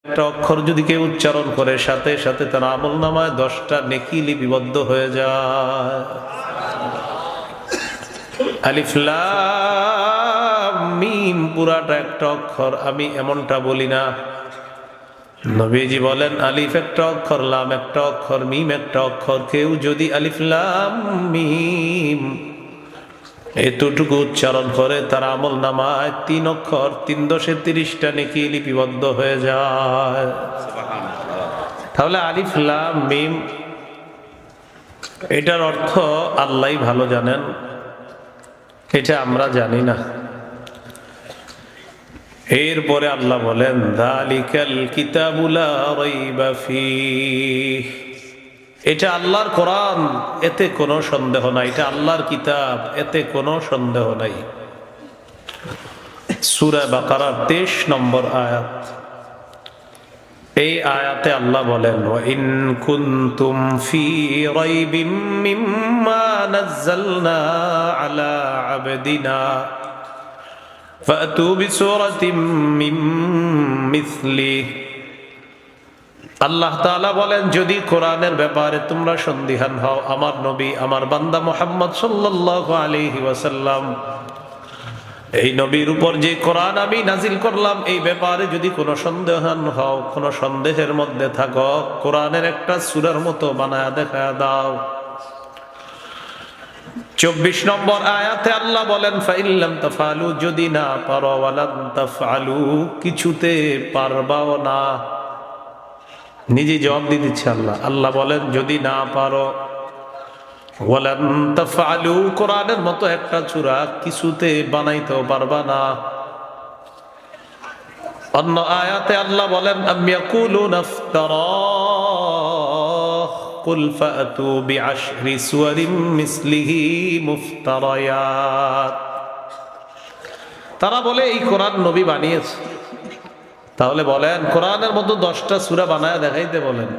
একটা অক্ষর যদি কেউ উচ্চারণ করে সাথে সাথে তার আমলনামায় 10টা নেকি লিপিবদ্ধ হয়ে যায়। আলিফ লাম মিম পুরাটা একটা অক্ষর, আমি এমনটা বলি না। নবীজি বলেন আলিফ একটা অক্ষর, লাম একটা অক্ষর, মিম একটা অক্ষর। কেউ যদি আলিফ লাম মিম এতটুকু উচ্চারণ করে তার আমল নামায় 3 অক্ষর 3 দশে 30টা নেকি লিপিবদ্ধ হয়ে যায়। তাহলে আলিফ লাম মিম এটার অর্থ আল্লাহই ভালো জানেন, এটা আমরা জানি না। এরপরে আল্লাহ বলেন যালিকাল কিতাবু লা রাইবা ফীহ, এটা আল্লাহর কোরআন, এতে কোনো সন্দেহ নাই। এটা আল্লাহর কিতাব, এতে কোনো সন্দেহ নাই। সূরা বাকারার 23 নম্বর আয়াত। এই আয়াতে আল্লাহ বলেন ওয়া ইন কুনতুম ফি রাইবিম মিম্মা নাযালনা আলা আবদিনা ফাতু বিসূরাতিম মিন মিসলিহি। আল্লাহ তাআলা বলেন যদি কোরআনের ব্যাপারে তোমরা সন্দিহান হও, আমার নবী আমার বান্দা মুহাম্মদ সাল্লাল্লাহু আলাইহি ওয়াসাল্লাম এই নবীর উপর যে কোরআন আমি নাজিল করলাম এই ব্যাপারে যদি কোনো সন্দেহান হও, কোনো সন্দেহের মধ্যে থাকো, কোরআনের একটা সূরার মতো বানায়া দেখায়া দাও। 24 নম্বর আয়াতে আল্লাহ বলেন ফাইল্লাম তাফআলু, যদি না পারো, ওয়ালান তাফআলু কিছুতে পারবাও না। নিজে জবাব দিয়ে দিচ্ছে আল্লাহ। আল্লাহ বলেন যদি না পারো, ওয়ালান তাফআলু কোরআনের মতো একটা সূরা কিছুতে বানাইতেও পারবা না। অন্য আয়াতে আল্লাহ বলেন আম ইয়াকুলুনা ইফতারা কুল ফাতু বিআশরি সুওয়ারিম মিসলিহি মুফতারায়াত। তারা বলে এই কোরআন নবী বানিয়েছে। তাহলে বলেন কোরআনের মতো 10টা সূরা বানায় দেখাইতে বলেন।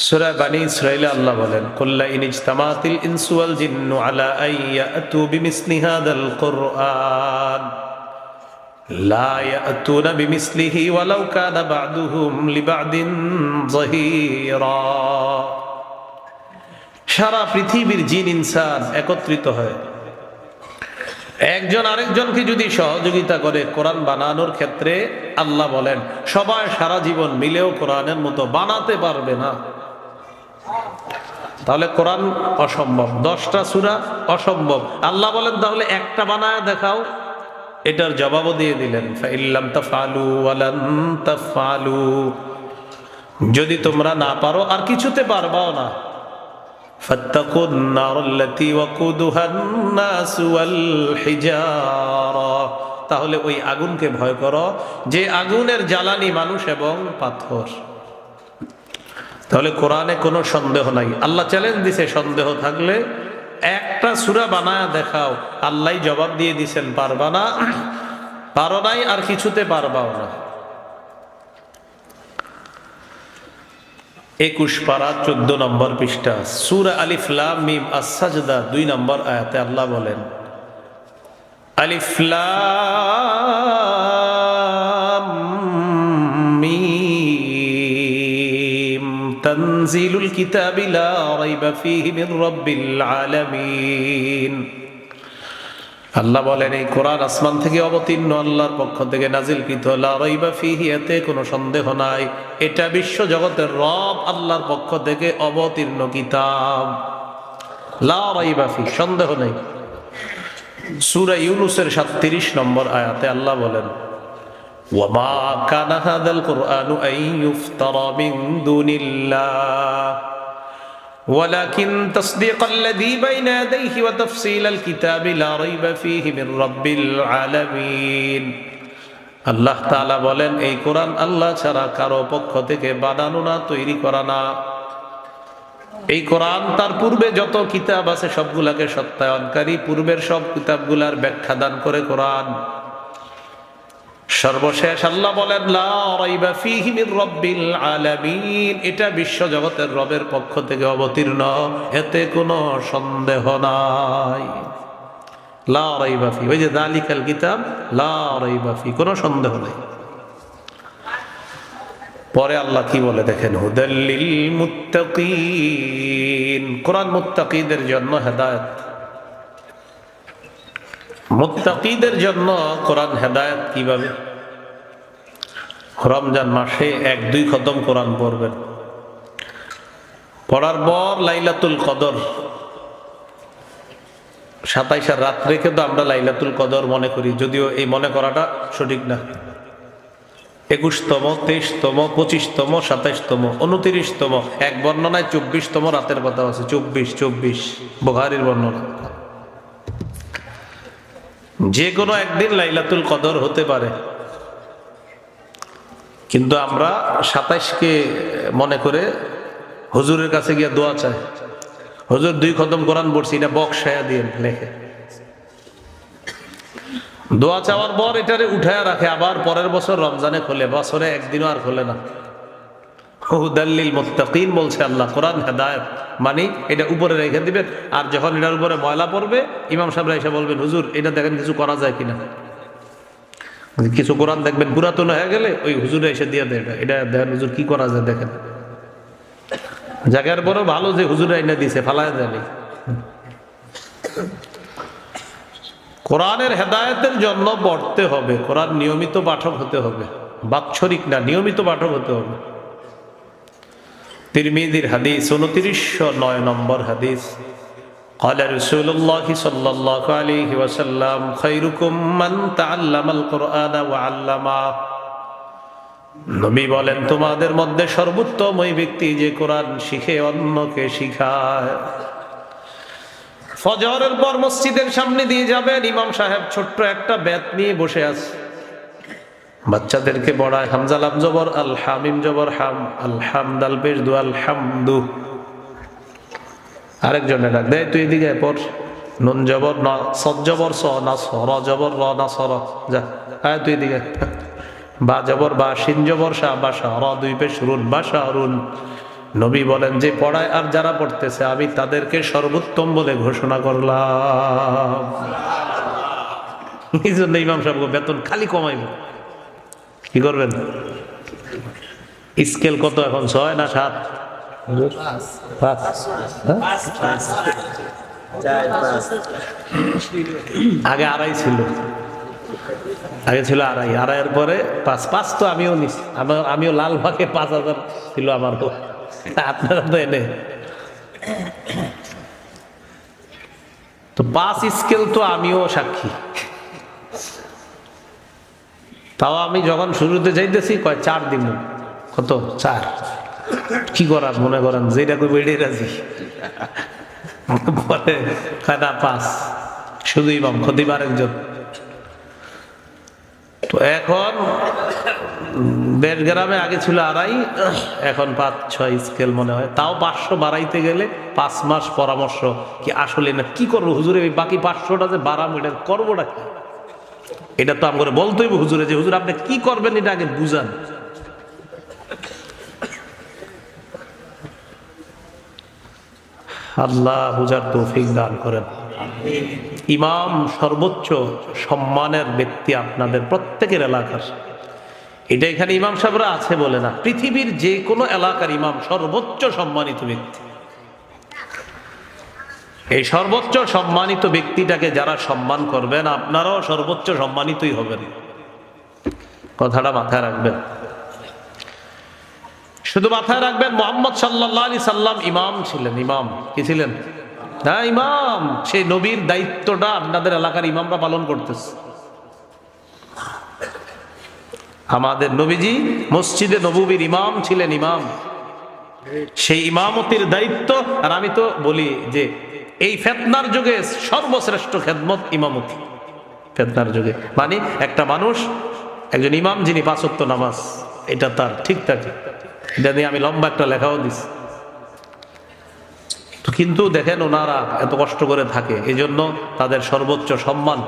সূরা বানি ইসরাঈলে আল্লাহ বলেন কুল্লা ইন ইজতামাতিল ইনসু ওয়াল জিন্নু আলা আইয়াতু বিমিসলি হাদাল কুরআন লা ইয়াতুনা বিমিসলিহি ওয়ালাউ কানা বা'দুহুম লিবা'দিন যাহীরা। সারা পৃথিবীর জিন ইনসান একত্রিত হয়, একজন আরেকজনকে যদি সহযোগিতা করে কোরআন বানানোর ক্ষেত্রে, আল্লাহ বলেন সবাই সারা জীবন মিলেও কোরআনের মতো বানাতে পারবে না। তাহলে কোরআন অসম্ভব, 10টা সূরা অসম্ভব। আল্লাহ বলেন তাহলে একটা বানায় দেখাও। এটার জবাবও দিয়ে দিলেন ফাইল্লাম তাফআলু ওয়ালান তাফআলু, যদি তোমরা না পারো আর কিছুতে পারবাও না। ফাত্তাকুন নারাল্লাতী ওয়াকুদুহান নাস ওয়াল হিজারা, তাহলে ওই আগুনকে ভয় করো যে আগুনের জ্বালানি মানুষ এবং পাথর। তাহলে কোরআনে কোনো সন্দেহ নাই। আল্লাহ চ্যালেঞ্জ দিছে সন্দেহ থাকলে একটা সূরা বানায়া দেখাও। আল্লাহ জবাব দিয়ে দিছেন পারবা না, পারো নাই আর কিছুতে পারবাও না। 21 পারা 14 নম্বর পৃষ্ঠা সূরা আলিফ লাম মিম আস-সাজদা 2 নম্বর আয়াতে আল্লাহ বলেন আলিফ লাম মিম তানজিলুল কিতাবি লা রাইবা ফীহি মির রাব্বিল আলামিন। আল্লাহ বলেন এই কোরআন আসমান থেকে অবতীর্ণ, আল্লাহর পক্ষ থেকে নাজিলকৃত, লা রাইবা ফীহি এতে কোনো সন্দেহ নাই, এটা বিশ্ব জগতের রব আল্লাহর পক্ষ থেকে অবতীর্ণ কিতাব। লা রাইবা ফীহি সন্দেহ নেই। সূরা ইউনূসের 37 নম্বর আয়াতে আল্লাহ বলেন ওয়া মা কানা হাযাল কুরআনু আন ইফতারা মিন দুনিল্লাহ ولكن تصديق الذي بين يديه وتفصيل الكتاب لا ريب فيه من رب العالمين। আল্লাহ তাআলা বলেন এই কোরআন আল্লাহ ছাড়া কারো পক্ষ থেকে বানানো না, তৈরি করা না। এই কোরআন তার পূর্বে যত কিতাব আছে সবগুলাকে সত্যায়নকারী, পূর্বের সব কিতাবগুলার ব্যাখ্যা দান করে কোরআন। সর্বশেষ আল্লাহ বলেন লা রাইবা ফীহি মির রাব্বিল আলামিন, এটা বিশ্ব জগতের রবের পক্ষ থেকে অবতীর্ণ, এতে কোনো সন্দেহ নাই। লা রাইবা ফীহি, ওই যে যালিকাল কিতাব লা রাইবা ফীহি, কোনো সন্দেহ নাই। পরে আল্লাহ কি বলে দেখেন, হুদাল্লিল মুত্তাকিন, কোরআন মুত্তাকিদের জন্য হেদায়েত। মুত্তাকিদের জন্য কোরআন হেদায়েত কিভাবে? রমজান মাসে 1-2 খতম কোরআন পড়বেন, পড়ার পর লাইলাতুল কদর 27 রাত্রে কিন্তু আমরা লাইলাতুল কদর মনে করি, যদিও এই মনে করাটা সঠিক না। 21তম, 23তম, 25তম, 27তম, 29তম, এক বর্ণনায় 24তম রাতের কথা আছে। 24 বুখারীর বর্ণনা। যে কোনো একদিন লাইলাতুল কদর হতে পারে, কিন্তু আমরা 27কে মনে করে হুজুরের কাছে গিয়ে দোয়া চাই, হুজুর 2 খতম কোরআন পড়ছি, এটা বক্সায়া দিয়ে লেখে। দোয়া চাওয়ার পর এটারে উঠায় রাখে, আবার পরের বছর রমজানে খোলে, বছরে একদিনও আর খোলে না। হুদাল্লিল মুত্তাকিন বলছে আল্লাহ, কোরআন হেদায়েত মানে এটা উপরে রেখে দিবেন, আর যখন এটার উপরে ময়লা পড়বে ইমাম সাহেবরা এসে বলবেন, হুজুর এটা দেখেন কিছু করা যায় কিনা। কিছু কোরআন দেখবেন পুরাতন হয়ে গেলে ওই হুজুরে এসে দিয়ে দেয়, এটা দেখেন হুজুর কি করা যায় দেখেন। জায়গার পরও ভালো যে হুজুরে এনে দিছে, ফালায় দেয়নি। কোরআনের হেদায়েতের জন্য পড়তে হবে, কোরআন নিয়মিত পাঠক হতে হবে, বাৎসরিক না, নিয়মিত পাঠক হতে হবে। তিরমিজির হাদিস 2909 নম্বর হাদিস, قال رسول الله صلى الله عليه وسلم خيركم من تعلم القرآن وعلمه। নবী বলেন, তোমাদের মধ্যে সর্বোত্তম ওই ব্যক্তি যে কোরআন শিখে অন্যকে শিখায়। ফজরের পর মসজিদের সামনে দিয়ে যাবেন, ইমাম সাহেব ছোট্ট একটা বেত নিয়ে বসে আছে, বাচ্চাদেরকে পড়ায়। হামজা লাম জবর আল, হামিম জবর হাম, আল হামদাল পেশ দু আল হামদু। আরেকজনে ডাক দেয়, তুই এদিকে পড়। নুন জবর না, সদ জবর স না, সর জবর র না, সর যা, আয় তুই এদিকে। বা জবর বা, শিন জবর শাহ বাসা, র 2 পেশ রুন বাসা রুন। নবী বলেন, যে পড়ায় আর যারা পড়তেছে আমি তাদেরকে সর্বোত্তম বলে ঘোষণা করলাম। এই জন্য ইমাম সাহেব বেতন খালি কমাইব। কি করবেন? স্কেল কত এখন, 6 না 7? 5। আগে 2.5 ছিল, আগে ছিল 2.5, 2.5-এর পরে 5 তো আমিও নিছি, আমিও লালবাগে 5,000 ছিল আমার। আপনারা তো এনে তো 5 স্কেল তো আমিও সাক্ষী। তাও আমি যখন শুরুতে যাইতেছি কয় 4 দিন, কত 4, কি করার মনে করেন যেটা কই বেড়ে রাজি, পরে কয় না 5, শুধু ইমাম খতিব আরেকজন। তো এখন দেড়গ্রামে আগে ছিল 2.5, এখন 5-6 স্কেল মনে হয়। তাও 500 বাড়াইতে গেলে 5 মাস পরামর্শ, কি আসলে না কি করবো হুজুরে, বাকি 500টা যে বাড়াবো এটা করবোটা কি, এটা তো আমরা বলতেই হুজুরে, যে হুজুর আপনি কি করবেন এটা আগে বুঝান। আল্লাহ বুঝার তৌফিক দান করেন। ইমাম সর্বোচ্চ সম্মানের ব্যক্তি আপনাদের প্রত্যেকের এলাকার। এটা এখানে ইমাম সাহেবরা আছে বলে না, পৃথিবীর যে কোনো এলাকার ইমাম সর্বোচ্চ সম্মানিত ব্যক্তি। এই সর্বোচ্চ সম্মানিত ব্যক্তিটাকে যারা সম্মান করবেন, আপনারাও সর্বোচ্চ সম্মানিতই হবেন। কথাটা মাথায় রাখবেন, শুধু মাথায় রাখবেন। মুহাম্মদ সাল্লাল্লাহু আলাইহি সাল্লাম ইমাম ছিলেন। ইমাম কি ছিলেন? হ্যাঁ, ইমাম। সেই নবীর দায়িত্বটা আপনাদের এলাকার ইমামরা পালন করতেছে। আমাদের নবীজি মসজিদে নববীর ইমাম ছিলেন, ইমাম। সেই ইমামতির দায়িত্ব। আর আমি তো বলি যে এই ফিতনার যুগে সর্বশ্রেষ্ঠ খেদমত ইমামতি। ফিতনার যুগে মানে একটা মানুষ, একজন ইমাম যিনি 5 ওয়াক্ত নামাজ, এটা তার ঠিক থাকে। এটা নিয়ে আমি লম্বা একটা লেখাও দিছি। তো কিন্তু দেখেন ওনারা এত কষ্ট করে থাকে, এই জন্য তাদের সর্বোচ্চ সম্মান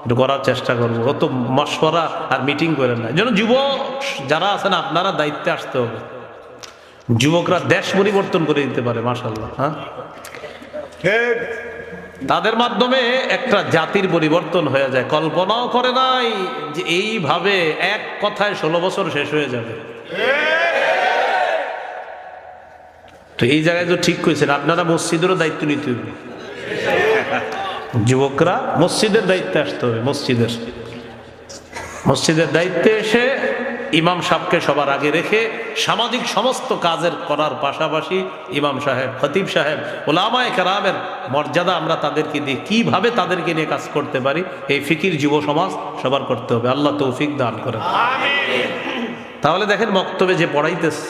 একটু করার চেষ্টা করবো। অত মশওয়ারা আর মিটিং করেন না। এই জন্য যুবক যারা আছেন আপনারা দায়িত্বে আসতে হবে। যুবকরা দেশ পরিবর্তন করে দিতে পারে, মাশাআল্লাহ। হ্যাঁ, তাদের মাধ্যমে একটা জাতির পরিবর্তন হয়ে যায়। কল্পনাও করে নাই যে এইভাবে এক কথায় 16 বছর শেষ হয়ে যাবে। তো এই জায়গায় তো ঠিক করেছেন, আপনারা মসজিদেরও দায়িত্ব নিতে হবে। যুবকরা মসজিদের দায়িত্বে আসতে হবে। মসজিদের দায়িত্বে এসে ইমাম সাহেবকে সবার আগে রেখে সামাজিক সমস্ত কাজের করার পাশাপাশি ইমাম সাহেব, খতিব সাহেব, ওলামায়ে কেরামের মর্যাদা আমরা তাদেরকে দিই, কিভাবে তাদেরকে নিয়ে কাজ করতে পারি, এই ফিকির যুব সমাজ সবার করতে হবে। আল্লাহ তৌফিক দান করেন। তাহলে দেখেন, মক্তবে যে পড়াইতেছে,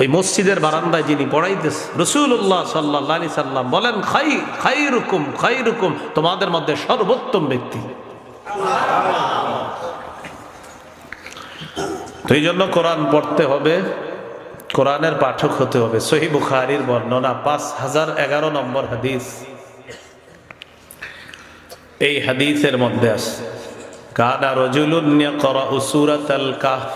ওই মসজিদের বারান্দায় যিনি পড়াইতেছে, রাসূলুল্লাহ সাল্লাল্লাহু আলাইহি সাল্লাম বলেন, খায়রুকুম, তোমাদের মধ্যে সর্বোত্তম ব্যক্তি। তো এই জন্য কোরআন পড়তে হবে, কোরআনের পাঠক হতে হবে। সহিহ বুখারীর বর্ণনা 5011 নম্বর হাদিস। এই হাদিসের মধ্যে আছে, কানা রাজুলুন ইয়াকরাউ সূরাতাল কাহফ,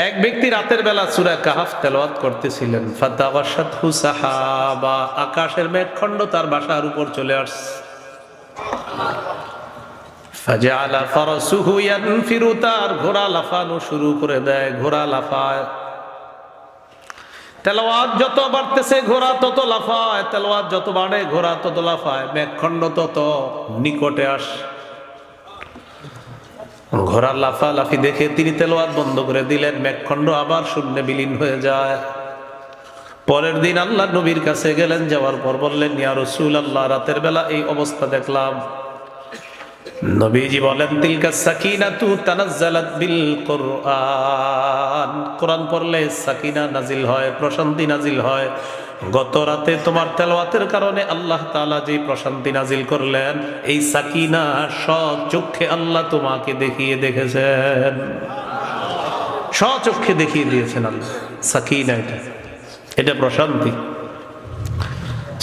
এক ব্যক্তি রাতের বেলা সূরা কাহফ তেলাওয়াত করতেছিলেন। ফাতাওয়াশাতহু সাহাবা, আকাশের মেঘখণ্ড তার বাসার উপর চলে আসছে। ফাজআলা ফারাসুহু ইয়ানফিরু, তার ঘোড়া লাফানো শুরু করে দেয়, ঘোড়া লাফায়। তেলাওয়াত যত বাড়তেছে ঘোড়া তত লাফায়, তেলাওয়াত যত বাড়ে ঘোড়া তত লাফায়, মেঘখণ্ড তত নিকটে আসে। ঘোড়ার লাফালাফি দেখে তিনি তেলাওয়াত বন্ধ করে দিলেন, মেঘখণ্ড আবার শূন্যে বিলীন হয়ে যায়। পরের দিন আল্লাহ নবীর কাছে গেলেন, যাওয়ার পর বললেন, ইয়া রাসূলুল্লাহ, রাতের বেলা এই অবস্থা দেখলাম। নবীজি বলেন, তিলকা সাকিনাতু তানাজ্জালাত বিল কুরআন, কোরআন পড়লে সাকিনা নাজিল হয়, প্রশান্তি নাজিল হয়। গত রাতে তোমার তেলাওয়াতের কারণে আল্লাহ তাআলা যে প্রশান্তি নাজিল করলেন, এই সাকিনা স্বচক্ষে আল্লাহ তোমাকে দেখেছেন, স্বচক্ষে দেখিয়ে দিয়েছেন আল্লাহ। সাকিনা এটা প্রশান্তি।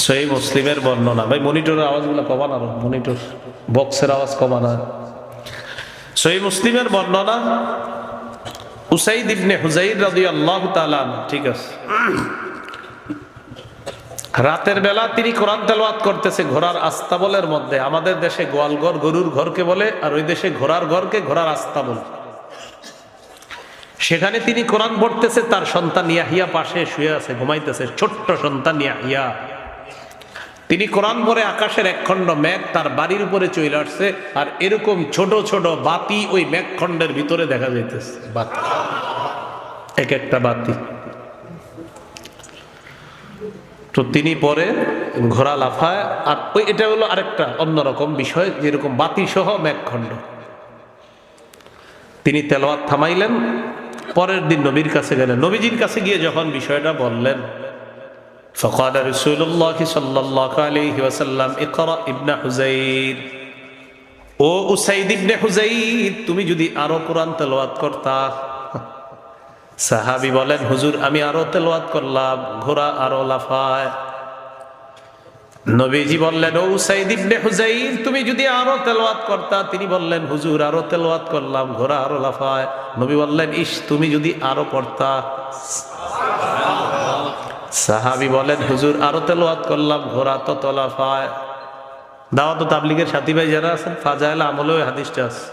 সহিহ মুসলিমের বর্ণনা, ভাই মনিটরের আওয়াজগুলো কমান, আরো মনিটর বক্সের আওয়াজ কমান। সহিহ মুসলিমের বর্ণনা, উসাইদ ইবনে হুযাইর রাদিয়াল্লাহু তাআলা, ঠিক আছে, রাতের বেলা তিনি কোরআন তেলাওয়াত করতেছে ঘোড়ার আস্তাবলের মধ্যে। আমাদের দেশে গোয়ালঘর গরুর ঘরকে বলে, আর ওই দেশে ঘোড়ার ঘরকে ঘোড়ার আস্তাবল। সেখানে তিনি কোরআন পড়তেছে, তার সন্তান ইয়াহিয়া পাশে শুয়ে আছে, ঘুমাইতেছে, ছোট্ট সন্তান ইয়াহিয়া। তিনি কোরআন পড়ে আকাশের একখণ্ড মেঘ তার বাড়ির উপরে চলে আসছে, আর এরকম ছোট ছোট বাতি ওই মেঘখণ্ডের ভিতরে দেখা যাইতেছে, বাতি, এক একটা বাতি। তো তিনি পরে ঘোড়া লাফায়, আর ওই এটা হলো আরেকটা অন্যরকম বিষয়, যেরকম বাতি সহ মেঘখণ্ড। তিনি তেলাওয়াত থামাইলেন, পরের দিন নবীর কাছে গেলেন। নবীজির কাছে গিয়ে যখন বিষয়টা বললেন, فقال رسول الله صلى الله عليه وسلم اقرأ ابن حزير, ও উসাইদ ইবনে হুযাইর, তুমি যদি আরো কোরআন তেলাওয়াত করতা। সাহাবী বলেন, হুজুর আমি আরো তেলাওয়াত করলাম, ঘোড়া আরো লাফায়। নবীজি বললেন, ও উসাইদ ইবনে হুযাইর, তুমি যদি আরো তেলাওয়াত করতা। তিনি বললেন, হুজুর আরো তেলাওয়াত করলাম, ঘোড়া আরো লাফায়। নবী বললেন, ইস, তুমি যদি আরো পড়তা। সাহাবী বলেন, হুজুর আরো তেলাওয়াত করলাম, ঘোড়া তত লাফায়। দাওয়াত ও তাবলীগের সাথী ভাই যারা আছেন, ফাজাইলে আমলেও এই হাদিসটা আছে।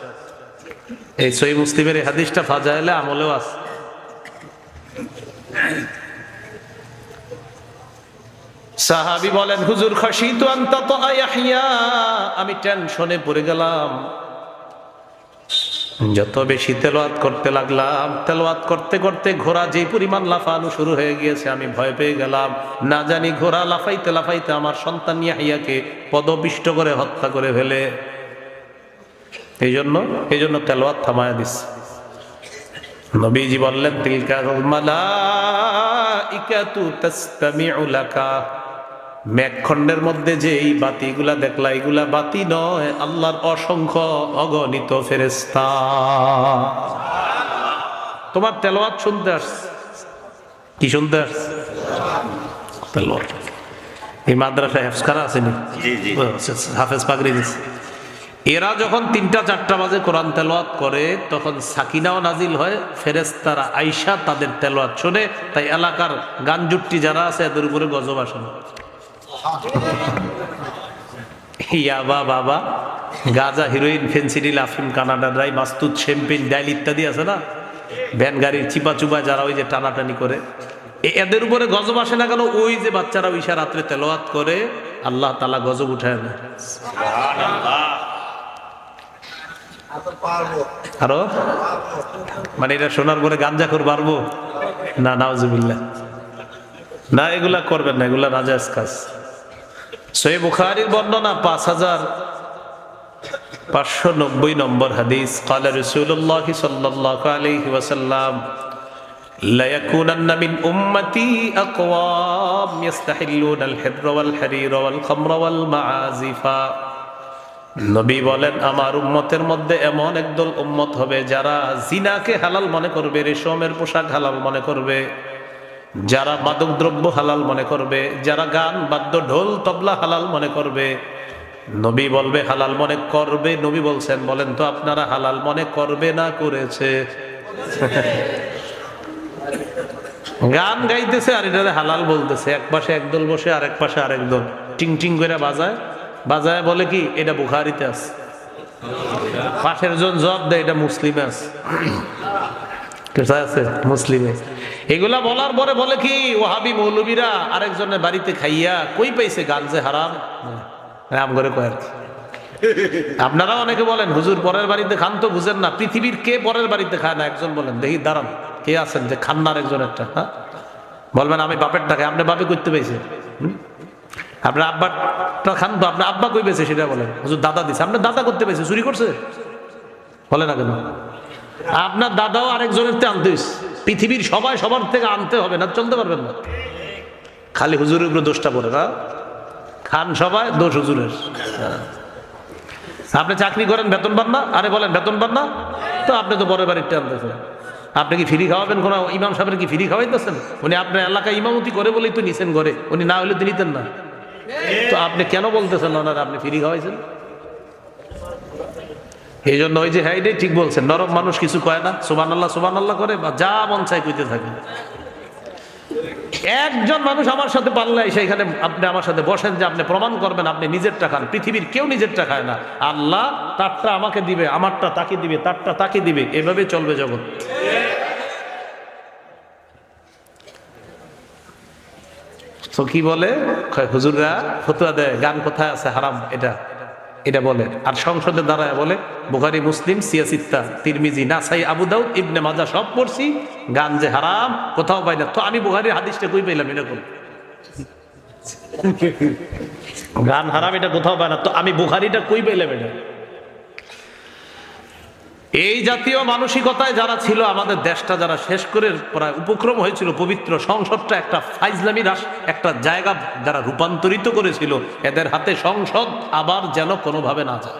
এই সহিহ মুসলিমের এই হাদিসটা ফাজাইলে আমলেও আছে। সাহাবী বলেন, হুজুর খাশিতু আন তাতা ইয়াহইয়া, আমি টেনশনে পড়ে গেলাম। যত বেশি তেলাওয়াত করতে লাগলাম, তেলাওয়াত করতে করতে ঘোড়া যে পরিমাণ লাফানো শুরু হয়ে গিয়েছে, আমি ভয় পেয়ে গেলাম। না জানি ঘোড়া লাফাইতে লাফাইতে আমার সন্তান ইয়াহিয়াকে পদপিষ্ট করে হত্যা করে ফেলে। এই জন্য তেলাওয়াত থামায়া দিচ্ছে। নবীজি বললেন, তিলকাল মালাইকাতু তাসতামিউ লাকা, মেঘখণ্ডের মধ্যে যে এই বাতিগুলা দেখলা, এগুলা বাতি নয়, আল্লাহর অসংখ্য অগণিত ফেরেশতা তোমার তেলাওয়াত শুনতে আসছে। কি শুনতে আসছে? তেলাওয়াত। এই মাদ্রাসায় হেফজখানা আসেনি? হাফেজ পাগড়ি দিচ্ছে। এরা যখন ৩টা-৪টা বাজে কোরআন তেলাওয়াত করে, তখন সাকিনাও নাজিল হয়, ফেরেশতারা আইসা তাদের তেলাওয়াত শুনে। তাই এলাকার গানজুট্টি যারা আছে এদের উপরে গজব আসে না। ইয়াবা, বাবা, গাঁজা, হিরোইন, ফেন্সিডিল, আফিম, কানাডা ড্রাই, মাস্তুদ, শ্যাম্পেন, ডাইল ইত্যাদি আছে না, ভ্যান গাড়ির চিপা চুপা যারা ওই যে টানাটানি করে, এদের উপরে গজব আসে না কেন? ওই যে বাচ্চারা ঈশা রাত্রে তেলাওয়াত করে, আল্লাহ তাআলা গজব উঠায় না। আরো মানে এটা শোনার পরে গাঞ্জাখোর পারবো না? নাউজুবিল্লাহ, না, এগুলা করবেন না, এগুলা নাজায়েজ কাজ। সহিহ বুখারীর বর্ণনা 5590 নম্বর হাদিস, قال رسول الله صلى الله عليه وسلم لا يكونن من امتي اقوام يستحلون الحر والحرير والخمر والمعازف। নবী বলেন, আমার উম্মতের মধ্যে এমন একদল উম্মত হবে যারা জিনাকে হালাল মনে করবে, রেশমের পোশাক হালাল মনে করবে, যারা মাদক দ্রব্য হালাল মনে করবে, যারা গান বাদ্য ঢোল তবলা হালাল মনে করবে। নবী বলবে হালাল মনে করবে, নবী বলছেন, বলেন তো আপনারা হালাল মনে করবে না করেছে? গান গাইতেছে আর এটা হালাল বলতেছে, এক পাশে একদল বসে আর এক পাশে আরেক দল টিং টিং করে বাজায়, বাজায় বলে কি এটা বুখারীতে আছে, পাশের জন জবাব দেয় এটা মুসলিমে আছে, আছে মুসলিমে। এগুলা বলার পরে বলে কি ওয়াহাবি মৌলবীরা আরেকজনের বাড়িতে খাইয়া কই পাইছে গান যে হারাম, রাম করে কয় আর কি। আপনারা অনেকে বলেন হুজুর পরের বাড়িতে খান, তো বুঝেন না পৃথিবীর কে পরের বাড়িতে খায় না? একজন বলেন দেখি, দাঁড়ান, কে আছেন যে খান্নার একজন একটা? হ্যাঁ, বলবেন আমি বাপের টাকা, আপনি বাপে করতে পাইছে, আপনার আব্বারটা খান তো, আপনার আব্বা কই পেয়েছে সেটা বলেন। হুজুর দাদা দিছে, আপনার দাদা করতে পেয়েছে, চুরি করছে? বলে না কেন? আপনার দাদাও আরেকজনের থেকে আনতে হইছে, পৃথিবীর সবাই সবার থেকে আনতে হবে না, চলতে পারবেন না। খালি হুজুরের উপরে দোষটা পড়ে না, খান সবাই, দোষ হুজুরের। আপনি চাকরি করেন, বেতন পান না, আরে বলেন বেতন পান না, তো আপনি তো পরের বাড়িতে আনতেছেন। আপনি কি ফ্রি খাওয়াবেন? কোন ইমাম সাহেবের কি ফ্রি খাওয়াইতেছেন? উনি আপনার এলাকায় ইমামতি করে বলেই তো নিছেন ঘরে, উনি না হলে তো নিতেন না। তো আপনি কেন বলতেছেন ওনারা আপনি ফ্রি খাওয়াইছেন? এই জন্য ওই যে হ্যাঁ এটাই ঠিক বলছেন, নরম মানুষ কিছু কয় না, সুবহানাল্লাহ সুবহানাল্লাহ করে বা যা মন চাই কইতে থাকে। একজন মানুষ আমার সাথে পারলে সেইখানে আপনি আমার সাথে বসেন যে আপনি প্রমাণ করবেন আপনি নিজেরটা খান। পৃথিবীর কেউ নিজেরটা খায় না, আল্লাহ তারটা আমাকে দিবে, আমারটা তাকে দিবে, তারটা তাকে দিবে, এভাবে চলবে জগৎ। তো কি বলে হুজুররা ফতোয়া দেয় গান কোথায় আছে হারাম, এটা বলে, আর সংসদে দাঁড়ায় বলে বুখারী মুসলিম সিয়াসিত্তা তিরমিজি নাসাই আবু দাউদ ইবনে মাজাহ সব পড়ছি, গান যে হারাম কোথাও পাই না। তো আমি বুখারীর হাদিসটা কই পাইলাম? এরকম গান হারাম এটা কোথাও পাই না, তো আমি বুখারীটা কই পাইলাম? এটা এই জাতীয় মানসিকতায় যারা ছিল, আমাদের দেশটা যারা শেষ করে প্রায় উপক্রম হয়েছিল, পবিত্র সংসদটা একটা ফাইজলামি একটা জায়গা যারা রূপান্তরিত করেছিল, এদের হাতে সংসদ আবার যেন কোনোভাবে না যায়।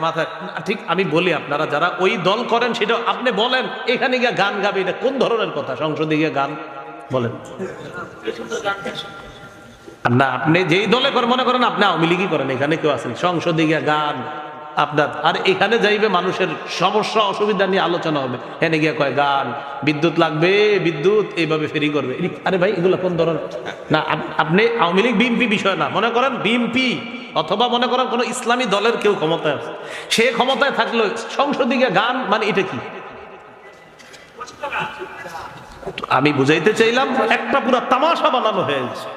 মাথায় ঠিক আমি বলি, আপনারা যারা ওই দল করেন সেটা আপনি বলেন, এখানে গিয়ে গান গাবে, এটা কোন ধরনের কথা? সংসদে গিয়ে গান বলেন না, আপনি যেই দলে করেন, মনে করেন আপনি আওয়ামী লীগই করেন, এখানে কেউ আছেন, সংসদে গিয়ে গান আপনার, আর এখানে যাইবে মানুষের সমস্যা অসুবিধা নিয়ে আলোচনা হবে, এখানে গিয়ে কয় গান, বিদ্যুৎ লাগবে, বিদ্যুৎ এইভাবে ফেরি করবে। আরে ভাই এগুলো কোন ধরনের? না আপনি আওয়ামী লীগ বিএনপি বিষয় না, মনে করেন বিএনপি অথবা মনে করেন কোন ইসলামী দলের কেউ ক্ষমতায় আছে, সে ক্ষমতায় থাকলো সংসদে গিয়ে গান, মানে এটা কি? আমি বুঝাইতে চাইলাম একটা পুরো তামাশা বানানো হয়ে গেছে।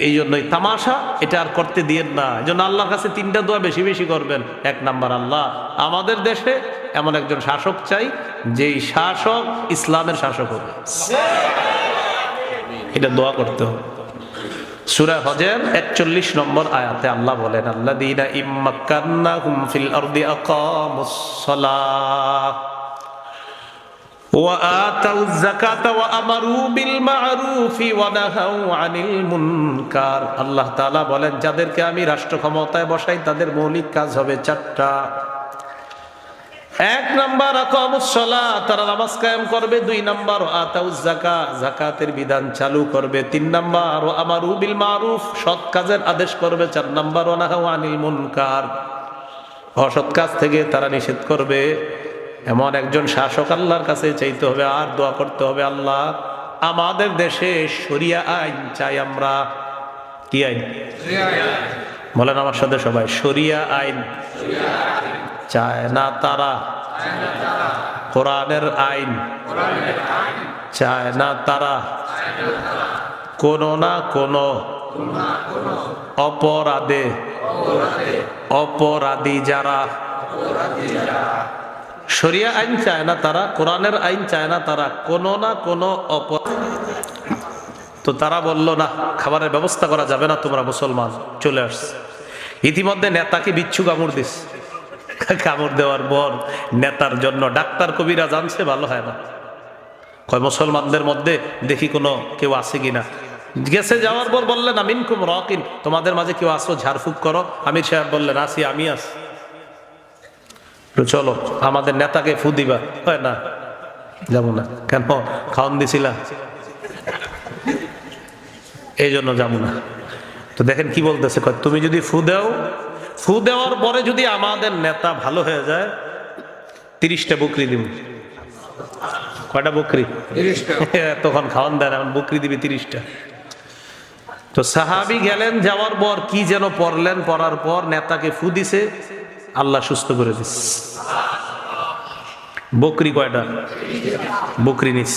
এই জন্যই তামাশা এটা আর করতে দিয়েন না। এই জন্য আল্লাহর কাছে তিনটা দোয়া বেশি বেশি করবেন। এক নাম্বার, আল্লাহ আমাদের দেশে এমন একজন শাসক চাই যেই শাসক ইসলামের শাসক হবে, এটা দোয়া করতে হবে। সূরা হজের 41 নম্বর আয়াতে আল্লাহ বলেন, আল্লাযীনা ইম্মাক্কান্নাহুম ফিল আরদি আকামুস সালাহ وآتوا الزكاة وأمروا بالمعروف ونهوا عن المنكر। আল্লাহ তাআলা বলেন, যাদেরকে আমি রাষ্ট্র ক্ষমতায় বসাই তাদের মৌলিক কাজ হবে চারটা। এক নাম্বার আকামুস সালাহ, তারা নামাজ কায়েম করবে। দুই নাম্বার আতাউজ যাকাত, যাকাতের বিধান চালু করবে। তিন নাম্বার আমারু বিল মারুফ, সৎ কাজের আদেশ করবে। চার নাম্বার ওয়ানাহু আনিল মুনকার, অসৎ কাজ থেকে তারা নিষেধ করবে। এমন একজন শাসক আল্লাহর কাছে চাইতে হবে আর দোয়া করতে হবে, আল্লাহ আমাদের দেশে শরিয়া আইন চাই আমরা। কি আইন? বলেন আমার সাথে সবাই, শরিয়া আইন চায় না তারা কোরআনের আইন চায় না তারা কোনো না কোনো অপরাধে অপরাধী যারা। শরিয়া আইন চায় না তারা, কোরআনের আইন চায় না তারা, কোনো না কোনো তো তারা বলল না, খাবারের ব্যবস্থা করা যাবে না, তোমরা মুসলমান চলে আসছে। ইতিমধ্যে নেতাকে বিচ্ছু কামড় দিস, কামড় দেওয়ার পর নেতার জন্য ডাক্তার কবিরা জানছে ভালো হয় না, কয় মুসলমানদের মধ্যে দেখি কোনো কেউ আছে কিনা। গেছে, যাওয়ার পর বললেন আমিনকুম রাকিন, তোমাদের মাঝে কেউ আসো ঝাড়ফুঁক করো। আমির সাহেব বললেন আসি, আমি আছি, চলো আমাদের নেতাকে ফু দিবা। হয় না, যাবো না। কেন? খাওয়ান দিছিলা, এই জন্য যাবো না। তো দেখেন কি বলতেছে, তুমি যদি ফু দাও, ফু দেওয়ার পরে যদি আমাদের নেতা ভালো হয়ে যায় 30টা বকরি দিব। কয়টা বকরি? 30টা। তখন খাওয়ান দেয় না, বকরি দিবি 30টা। তো সাহাবী গেলেন, যাওয়ার পর কি যেন পড়লেন, পড়ার পর নেতাকে ফু দিছে, আল্লাহ সুস্থ করে দিস। বকরি কয়টা? বকরি নিস।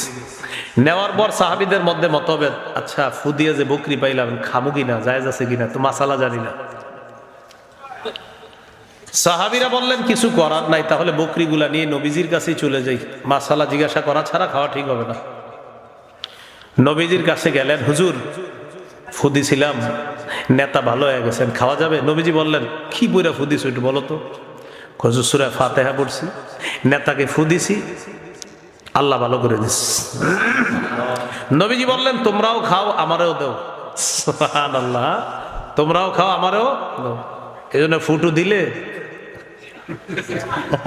নেওয়ার পর সাহাবীদের মধ্যে মতভেদ, আচ্ছা ফু দিয়ে যে বকরি পাইলাম খামু কিনা, জায়েজ আছে কিনা, তো মাসালা জানি না। সাহাবীরা বললেন কিছু করার নাই, তাহলে বকরিগুলা নিয়ে নবীজির কাছে চলে যাই, মাসালা জিজ্ঞাসা করা ছাড়া খাওয়া ঠিক হবে না। নবীজির কাছে গেলেন, হুজুর ফু দিছিলাম, নেতা ভালো হয়ে গেছেন, খাওয়া যাবে? নবীজি বললেন কি বইরা ফু দিছো একটু বলো তো। হুজুর সূরা ফাতিহা পড়ছি, নেতাকে ফু দিছি, আল্লাহ ভালো করে দিস। নবীজি বললেন তোমরাও খাও, আমারও দাও। সুবহানাল্লাহ, তোমরাও খাও, আমারও দাও। এই জন্য ফুটু দিলে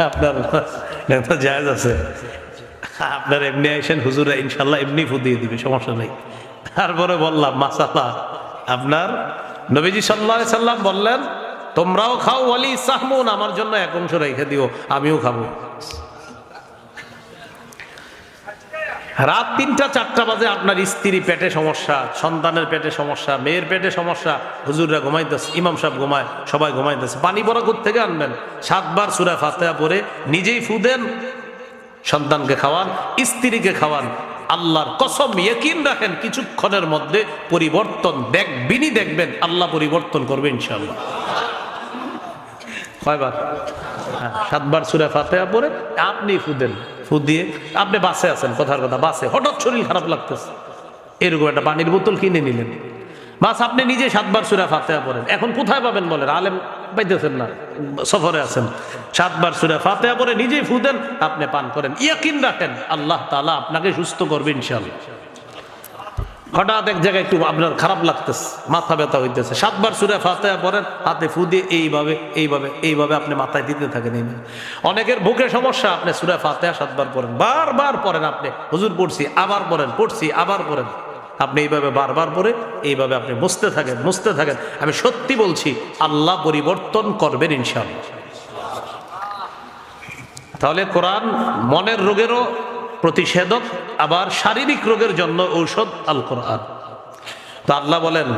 আপনার নেতা জায়েজ আছে, আপনার এমনি আইসেন, হুজুরা ইনশাল্লাহ এমনি ফু দিয়ে দিবে, সমস্যা নেই। তারপরে বললাম মাসালা আপনার, নবীজি সাল্লাল্লাহু আলাইহি সাল্লাম বললেন তোমরাও খাও, ওয়ালি সাহমুন, আমার জন্য এক অংশ রেখে দিও, আমিও খাবো। রাত 3টা-4টা বাজে আপনার স্ত্রী পেটে সমস্যা, সন্তানের পেটে সমস্যা, মেয়ের পেটে সমস্যা, হুজুররা ঘুমাইতেছে, ইমাম সাহেব ঘুমায়, সবাই ঘুমাইতেছে, পানি পড়া কোত্থেকে আনবেন? 7 বার সূরা ফাতিহা পড়ে নিজেই ফু দেন, সন্তানকে খাওয়ান, স্ত্রীকে খাওয়ান। আল্লাহর কসম, ইয়াকিন রাখেন কিছুক্ষণের মধ্যে পরিবর্তন দেখবেন, আল্লাহ পরিবর্তন করবে ইনশাআল্লাহ। কয়বার? 7 বার সূরা ফাতিহা পড়ে আপনি ফু দেন, ফু দিয়ে আপনি বাসে আছেন, কথার কথা বাসে, হঠাৎ শরীর খারাপ লাগতেছে, এরকম একটা পানির বোতল কিনে নিলেন, বাস আপনি নিজে 7 বার সূরা ফাতিহা পড়েন। এখন কোথায় পাবেন বলেন? আলেম পাইতেছেন না, সফরে আছেন। 7 বার সূরা ফাতিহা পড়ে নিজেই ফু দেন, আপনি পান করেন, ইয়াকিন রাখেন আল্লাহ তাআলা আপনাকে সুস্থ করবে ইনশাআল্লাহ। হঠাৎ এক জায়গায় একটু আপনার খারাপ লাগতেছে, মাথা ব্যথা হইতেছে, 7 বার সূরা ফাতিহা পড়েন, হাতে ফু দিয়ে এইভাবে এইভাবে এইভাবে আপনি মাথায় দিতে থাকেন। অনেকের বুকে সমস্যা, আপনি সূরা ফাতিহা 7 বার পড়েন, বারবার পড়েন, আপনি হুজুর পড়ছি আবার পড়েন, পড়ছি আবার পড়েন, আপনি এইভাবে বারবার পড়ে এইভাবে আপনি মুছতে থাকেন। আমি সত্যি বলছি আল্লাহ পরিবর্তন করবেন ইনশাআল্লাহ। তাহলে কোরআন মনের রোগেরও প্রতিষেধক, আবার শারীরিক রোগের জন্য ঔষধ আল কোরআন। তো আল্লাহ বলেন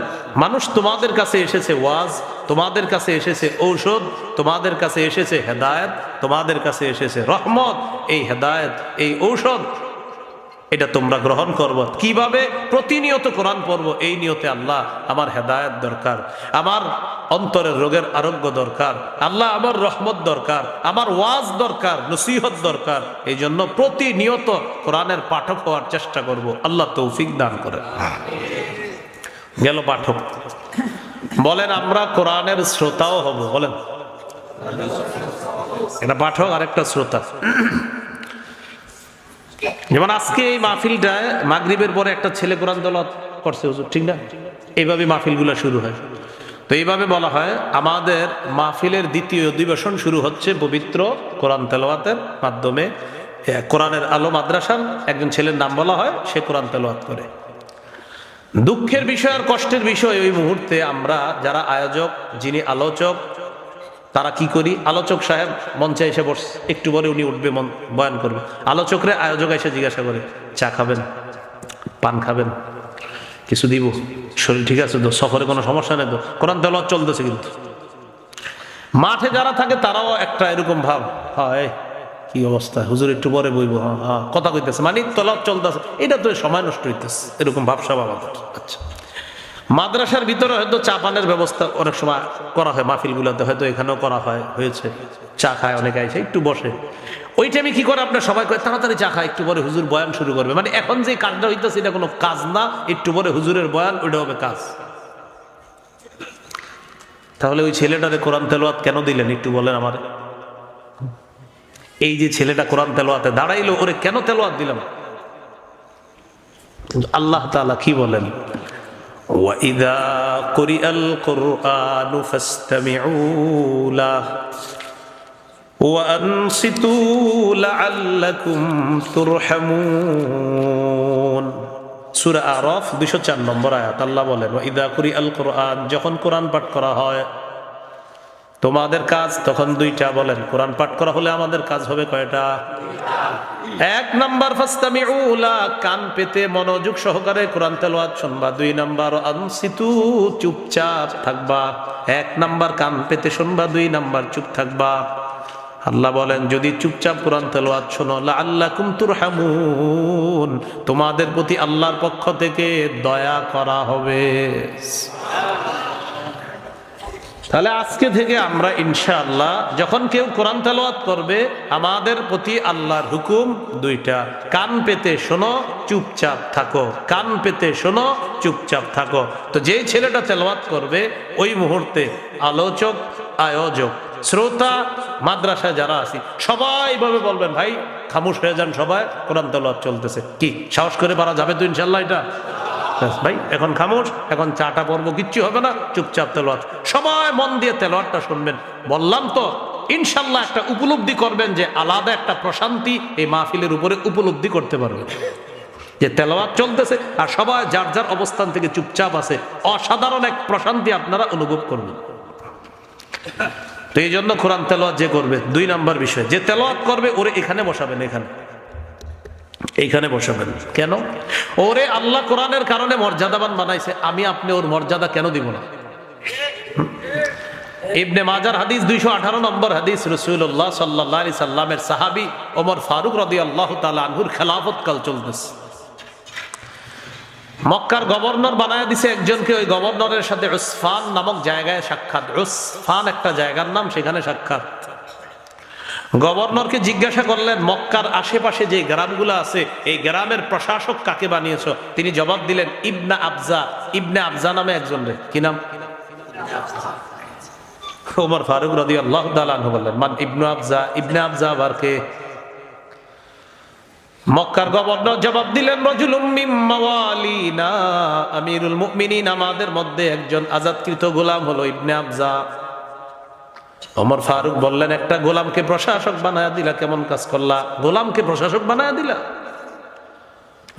মানুষ তোমাদের কাছে এসেছে ওয়াজ, তোমাদের কাছে এসেছে ঔষধ, তোমাদের কাছে এসেছে হেদায়েত, তোমাদের কাছে এসেছে রহমত। এই হেদায়েত, এই ঔষধ, এটা তোমরা গ্রহণ করবো কিভাবে? প্রতিনিয়ত কোরআন পড়বো, এই নিয়তে আল্লাহ আমার হেদায়েত দরকার, আমার অন্তরের রোগের আরোগ্য দরকার, আল্লাহ আমার রহমত দরকার, আমার ওয়াজ দরকার, নসিহত দরকার। এই জন্য প্রতিনিয়ত কোরআনের পাঠক হওয়ার চেষ্টা করব, আল্লাহ তৌফিক দান করে। গেল পাঠক। বলেন আমরা কোরআনের শ্রোতাও হব, বলেন। একটা পাঠক আর একটা শ্রোতা। যেমন আজকে এই মাহফিলটায় মাগরিবের পরে একটা ছেলে কোরআন তেলাওয়াত করছে, হুজুর ঠিক না? এইভাবে মাহফিলগুলো শুরু হয়। তো এইভাবে বলা হয় আমাদের মাহফিলের দ্বিতীয় অধিবেশন শুরু হচ্ছে পবিত্র কোরআন তেলাওয়াতের মাধ্যমে। কোরআনের আলো মাদ্রাসার একজন ছেলের নাম বলা হয়, সে কোরআন তেলাওয়াত করে। দুঃখের বিষয় আর কষ্টের বিষয়, ওই মুহূর্তে আমরা যারা আয়োজক, যিনি আলোচক, তারা কি করি? আলোচক সাহেব মঞ্চে এসে বসে, একটু পরে উনি উঠবে, বয়ান করবে। আলোচকরে আয়োজক এসে জিজ্ঞাসা করে চা খাবেন, পান খাবেন, কিছু দিব, শরীর ঠিক আছে তো, সফরে কোনো সমস্যা নেই তো, কোরআন তেলাওয়াত চলতেছে। কিন্তু মাঠে যারা থাকে তারাও একটা এরকম ভাব হয়, কি অবস্থা, হুজুর একটু পরে বইব, হ্যাঁ হ্যাঁ কথা কইতেছে, মানে তেলাওয়াত চলতেছে, এটা তো সময় নষ্ট হইতেছে, এরকম ভাবসাব আমাদের। আচ্ছা, মাদ্রাসার ভিতরে হয়তো চা পানের ব্যবস্থা অনেক সময় করা হয়, মাহফিলগুলোতে হয়তো এখানেও করা হয়, হয়েছে, চা খায় অনেকে এসে একটু বসে, ওই টাইমে কি করে আপনার সবাই কয় তাড়াতাড়ি চা খায়, একটু পরে হুজুর বয়ান শুরু করবে, মানে এখন যে কাজটা হইতেছে এটা কোনো কাজ না, একটু পরে হুজুরের বয়ান, ওইটা হবে কাজ। তাহলে ওই ছেলেটারে কোরআন তেলাওয়াত কেন দিলেন একটু বলেন আমার? এই যে ছেলেটা কোরআন তেলাওয়াতে দাঁড়াইলো, ওরে কেন তেলাওয়াত দিলাম? আল্লাহ তাআলা কি বলেন? وَإِذَا قُرِئَ الْقُرْآنُ فَاسْتَمِعُوا لَهُ وَأَنصِتُوا لَعَلَّكُمْ تُرْحَمُونَ। সূরা আরাফ 204 নম্বর আয়াত। আল্লাহ বলেন ওয়াইদা কুরিআল কুরআন, যখন কোরআন পাঠ করা হয় তোমাদের কাজ তখন দুইটা। বলেন কোরআন পাঠ করা হলে আমাদের কাজ হবে কয়টা? এক নাম্বার ফাসতামিউ লা, কান পেতে মনোযোগ সহকারে কোরআন তেলাওয়াত শুনবা। দুই নাম্বার আনসিতু, চুপচাপ থাকবা। এক নাম্বার কান পেতে শুনবা, দুই নাম্বার চুপ থাকবা। আল্লাহ বলেন যদি চুপচাপ কোরআন তেলাওয়াত শোনো, লাআল্লাকুম তুরহামুন, তোমাদের প্রতি আল্লাহর পক্ষ থেকে দয়া করা হবে। তাহলে আজকে থেকে আমরা ইনশাআল্লাহ যখন কেউ কোরআন তেলাওয়াত করবে, আমাদের প্রতি আল্লাহর হুকুম দুইটা, কান পেতে শোনো, চুপচাপ থাকো। কান পেতে শোনো, চুপচাপ থাকো। তো যেই ছেলেটা তেলাওয়াত করবে ওই মুহূর্তে আলোচক, আয়োজক, শ্রোতা, মাদ্রাসায় যারা আছি সবাই ভাবে বলবেন ভাই খামোশ হয়ে যান, সবাই কোরআন তেলাওয়াত চলতেছে। কি সাহস করে পারা যাবে তো ইনশাআল্লাহ? এটা ভাই এখন খামোশ, এখন চাটা পড়বো, কিচ্ছু হবে না, চুপচাপ তেলাওয়াত, সবাই মন দিয়ে তেলাওয়াতটা শুনবেন। বললাম তো ইনশাআল্লাহ একটা উপলব্ধি করবেন যে আলাদা একটা প্রশান্তি এই মাহফিলের উপরে উপলব্ধি করতে পারবেন, যে তেলাওয়াত চলতেছে আর সবাই যার যার অবস্থান থেকে চুপচাপ আছে, অসাধারণ এক প্রশান্তি আপনারা অনুভব করবেন। তো এই জন্য কোরআন তেলাওয়াত যে করবে, দুই নাম্বার বিষয়, যে তেলাওয়াত করবে ওরে এখানে বসাবেন, এইখানে বসাবেন। কেন? ওরে আল্লাহ কোরআনের কারণে মর্যাদাবান বানাইছে, আমি আপনি ওর মর্যাদা কেন দিব না? ইবনে মাজার হাদিস 218 নম্বর হাদিস, রাসূলুল্লাহ সাল্লাল্লাহু আলাইহি সাল্লামের সাহাবী ওমর ফারুক রাদিয়াল্লাহু তাআলা আনহুর খেলাফত কাল চলতেছে। মক্কার গভর্নর বানায় দিছে একজনকে, ওই গভর্নরের সাথে উসফান নামক জায়গায় সাক্ষাৎ। উসফান একটা জায়গার নাম, সেখানে সাক্ষাৎ। গভর্নরকে জিজ্ঞাসা করলেন মক্কার আশেপাশে যে গ্রামগুলো আছে এই গ্রামের প্রশাসক কাকে বানিয়েছো? তিনি জবাব দিলেন ইবনে আবজা। ইবনে আবজা নামে একজন রে, কি নাম? ওমর ফারুক রাদিয়াল্লাহু তাআলা আনহু বললেন মান ইবনে আবজা? ইবনে আবজা আবার কে? মক্কার গভর্নর জবাব দিলেন রাজুলুম মিন মাওয়ালিনা, আমিরুল মুমিনিন, আমাদের মধ্যে একজন আজাদকৃত গোলাম হলো ইবনে আবজা। ওমর ফারুক বললেন একটা গোলামকে প্রশাসক বানায়া দিলা, কেমন কাজ করলা? গোলামকে প্রশাসক বানায়া দিলা?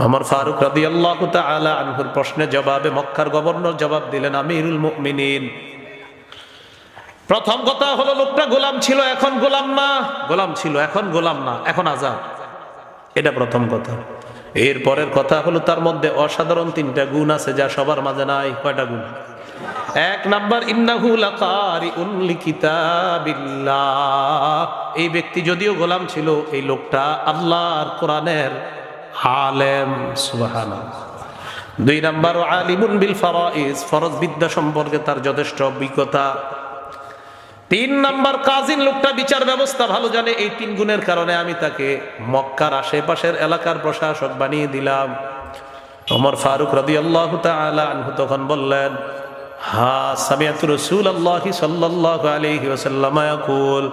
ওমর ফারুক রাদিয়াল্লাহু তাআলা আনহুর প্রশ্নের জবাবে মক্কার গভর্নর জবাব দিলেন আমিরুল মুমিনিন, প্রথম কথা হলো লোকটা গোলাম ছিল, এখন গোলাম না। গোলাম ছিল, এখন গোলাম না, এখন আজাদ। এটা প্রথম কথা। এর পরের কথা হলো তার মধ্যে অসাধারণ তিনটা গুণ আছে যা সবার মাঝে নাই। কয়টা গুণ? এক নাম্বার ইন্নাহু লাকারিউন লিকিতাবিল্লাহ, এই ব্যক্তি যদিও গোলাম ছিল, এই লোকটা আল্লাহর কোরআনের আলেম। সুবহানাল্লাহ। দুই নাম্বার আলিমুন বিল ফারাইজ, ফরজ বিদ্যা সম্পর্কে তার যথেষ্ট অভিজ্ঞতা। তিন নাম্বার কাজিন, লোকটা বিচার ব্যবস্থা ভালো জানে। এই তিন গুণের কারণে আমি তাকে মক্কার আশেপাশের এলাকার প্রশাসক বানিয়ে দিলাম। ওমর ফারুক রাদিয়াল্লাহু তাআলা আনহু তখন বললেন হা সামিআতু রাসূলুল্লাহি সাল্লাল্লাহু আলাইহি ওয়াসাল্লাম ইয়াকুল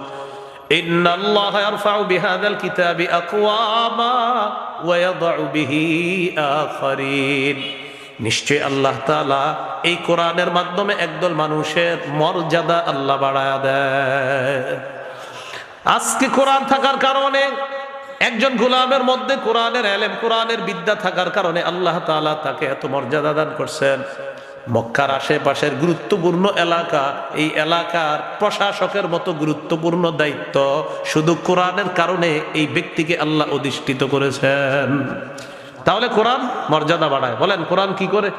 ইন্নাল্লাহা ইয়ারফাউ বিহাযাল কিতাবি আকওয়ামা ওয়া ইয়াদউ বিহি আখারিন, নিশ্চয় আল্লাহ তাআলা এই কোরআনের মাধ্যমে একদল মানুষের মর্যাদা আল্লাহ বাড়ায়া দেয়। আজকে কোরআন থাকার কারণে একজন গোলামের মধ্যে কোরআনের ইলম, কোরআনের বিদ্যা থাকার কারণে আল্লাহ তাআলা তাকে এত মর্যাদা দান করছেন। মক্কার আশেপাশের গুরুত্বপূর্ণ এলাকা, এই এলাকার প্রশাসকের মতো গুরুত্বপূর্ণ দায়িত্ব শুধু কোরআনের কারণে এই ব্যক্তিকে আল্লাহ অধিষ্ঠিত করেছেন। তাহলে কোরআন মর্যাদা বাড়ায়। বলেন কোরআন কি করে?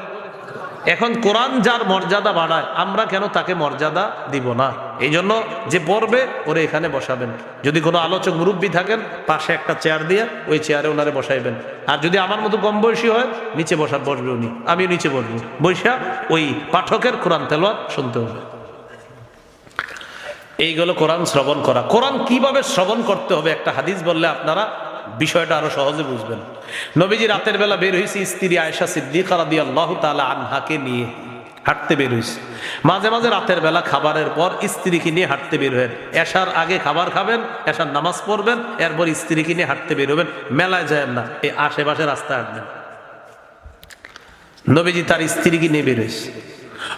এখন কোরআন যার মর্যাদা বাড়ায়, আমরা কেন তাকে মর্যাদা দিব না? এই জন্য যে পড়বে ওরে এখানে বসাবেন। যদি কোনো আলোচক মুরব্বী থাকেন, পাশে একটা চেয়ার দিয়ে ওই চেয়ারে ওনারে বসাইবেন। আর যদি আমার মতো কম বয়সী হয়, নিচে বসবে উনি, আমিও নিচে বসবো, বৈশা ওই পাঠকের কোরআন তেলাওয়াত শুনতে হবে। এইগুলো কোরআন শ্রবণ করা। কোরআন কিভাবে শ্রবণ করতে হবে একটা হাদিস বললে আপনারা বিষয়টা আরো সহজে বুঝবেন। নবীজি রাতের বেলা বের হয়েছে স্ত্রী আয়েশা সিদ্দিকা রাদিয়াল্লাহু তাআলা আনহাকে নিয়ে হাঁটতে বের হয়েছে। মাঝে মাঝে রাতের বেলা খাবারের পর স্ত্রীকে নিয়ে হাঁটতে বের হবেন। এশার আগে খাবার খাবেন, এশার নামাজ পড়বেন, এরপর স্ত্রীকে নিয়ে হাঁটতে বের হবেন। মেলায় যায় না, এই আশেপাশে রাস্তায় হাঁটবেন। নবীজি তার স্ত্রীকে নিয়ে বের হয়েছে।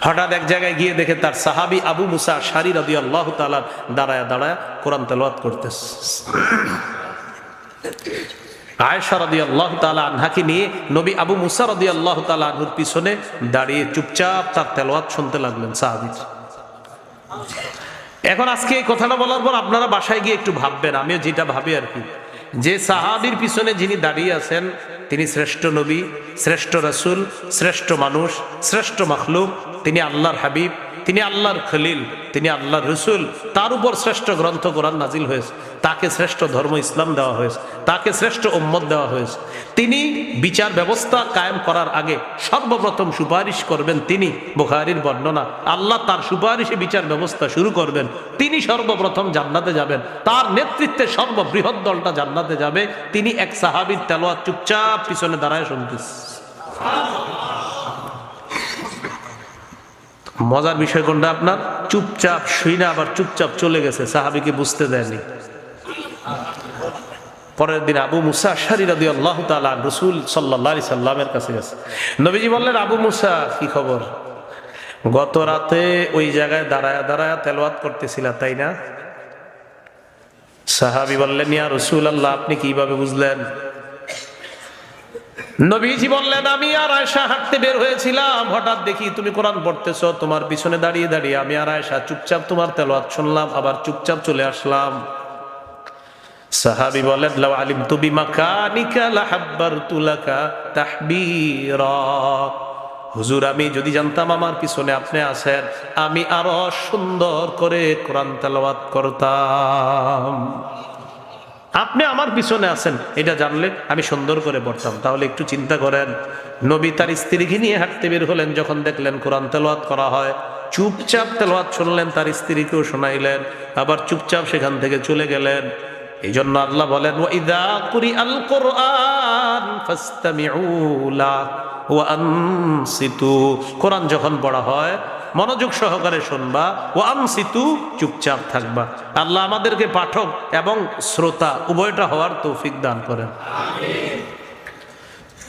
হঠাৎ এক জায়গায় গিয়ে দেখে তার সাহাবী আবু মুসা আশআরী রাদিয়াল্লাহু তাআলা দাঁড়ায়া দাঁড়ায়া কোরআন তেলাওয়াত করতেছে। আয়েশা রাদিয়াল্লাহু তাআলা আনহাকে নিয়ে নবী আবু মুসা রাদিয়াল্লাহু তাআলা আনহুর পিছনে দাঁড়িয়ে চুপচাপ তার তেলাওয়াত শুনতে লাগলেন সাহাবী। এখন আজকে এই কথাটা বলার পর আপনারা বাসায় গিয়ে একটু ভাববেন, আমিও যেটা ভাবি আর কি, যে সাহাবীর পিছনে যিনি দাঁড়িয়ে আছেন তিনি শ্রেষ্ঠ নবী, শ্রেষ্ঠ রাসূল, শ্রেষ্ঠ মানুষ, শ্রেষ্ঠ মাখলুক। তিনি আল্লাহর হাবিব, তিনি আল্লাহর খলিল, তিনি আল্লাহর রসুল। তার উপর শ্রেষ্ঠ গ্রন্থ কোরআন নাজিল হয়েছে, তাকে শ্রেষ্ঠ ধর্ম ইসলাম দেওয়া হয়েছে, তাকে শ্রেষ্ঠ উম্মত দেওয়া হয়েছে। তিনি বিচার ব্যবস্থা কায়েম করার আগে সর্বপ্রথম সুপারিশ করবেন তিনি। বুখারীর বর্ণনা, আল্লাহ তার সুপারিশে বিচার ব্যবস্থা শুরু করবেন। তিনি সর্বপ্রথম জান্নাতে যাবেন, তার নেতৃত্বে সর্ববৃহৎ দলটা জান্নাতে যাবে। তিনি এক সাহাবীর তেলাওয়াত চুপচাপ পিছনে দাঁড়ায় শুনতেছে। মজার বিষয় কোনটা আপনার? চুপচাপ শুইনা আবার চুপচাপ চলে গেছে, সাহাবীকে বুঝতে দেয়নি। পরের দিন আবু মুসা আশআরী রাদিয়াল্লাহু তাআলা রাসূল সাল্লাল্লাহু আলাইহি সাল্লামের কাছে গেছে। নবীজি বললেন, আবু মুসা কি খবর? গত রাতে ওই জায়গায় দাঁড়ায়া দাঁড়ায়া তেলাওয়াত করতেছিলা তাই না? সাহাবী বললেন, ইয়া রাসূলুল্লাহ, আপনি কিভাবে বুঝলেন? নবীজি বললেন, আমি আর আয়েশা হাঁটতে বের হয়েছিলাম, হঠাৎ দেখি তুমি কোরআন পড়তেছো, তোমার পিছনে দাঁড়িয়ে দাঁড়িয়ে আমি আর আয়েশা চুপচাপ তোমার তেলাওয়াত শুনলাম, আবার চুপচাপ চলে আসলাম। সাহাবী বলেন, লাউ আলিমতু বিমাকানিকা লাহাব্বারতু লাকা তাহবীরা। হুজুর, আমি যদি জানতাম আমার পিছনে আপনি আছেন, আমি আরো সুন্দর করে কোরআন তেলাওয়াত করতাম। আপনি আমার পিছনে আছেন এটা জানলে আমি সুন্দর করে পড়তাম। তাহলে একটু চিন্তা করেন, নবী তার স্ত্রীকে নিয়ে হাঁটতে বের হলেন, যখন দেখলেন কোরআন তেলাওয়াত করা হয়, চুপচাপ তেলাওয়াত শুনলেন, তার স্ত্রীকেও শোনাইলেন, আবার চুপচাপ সেখান থেকে চলে গেলেন। এই জন্য আল্লাহ বলেন, ওয়াইদা কুরিআল কুরআন ফাসতামিউ লাহু ওয়া আনসিতু। কোরআন যখন পড়া হয় মনোযোগ সহকারে শুনবা, ও আনসিতু, চুপচাপ থাকবা। আল্লাহ আমাদেরকে পাঠক এবং শ্রোতা উভয়টা হওয়ার তৌফিক দান করেন।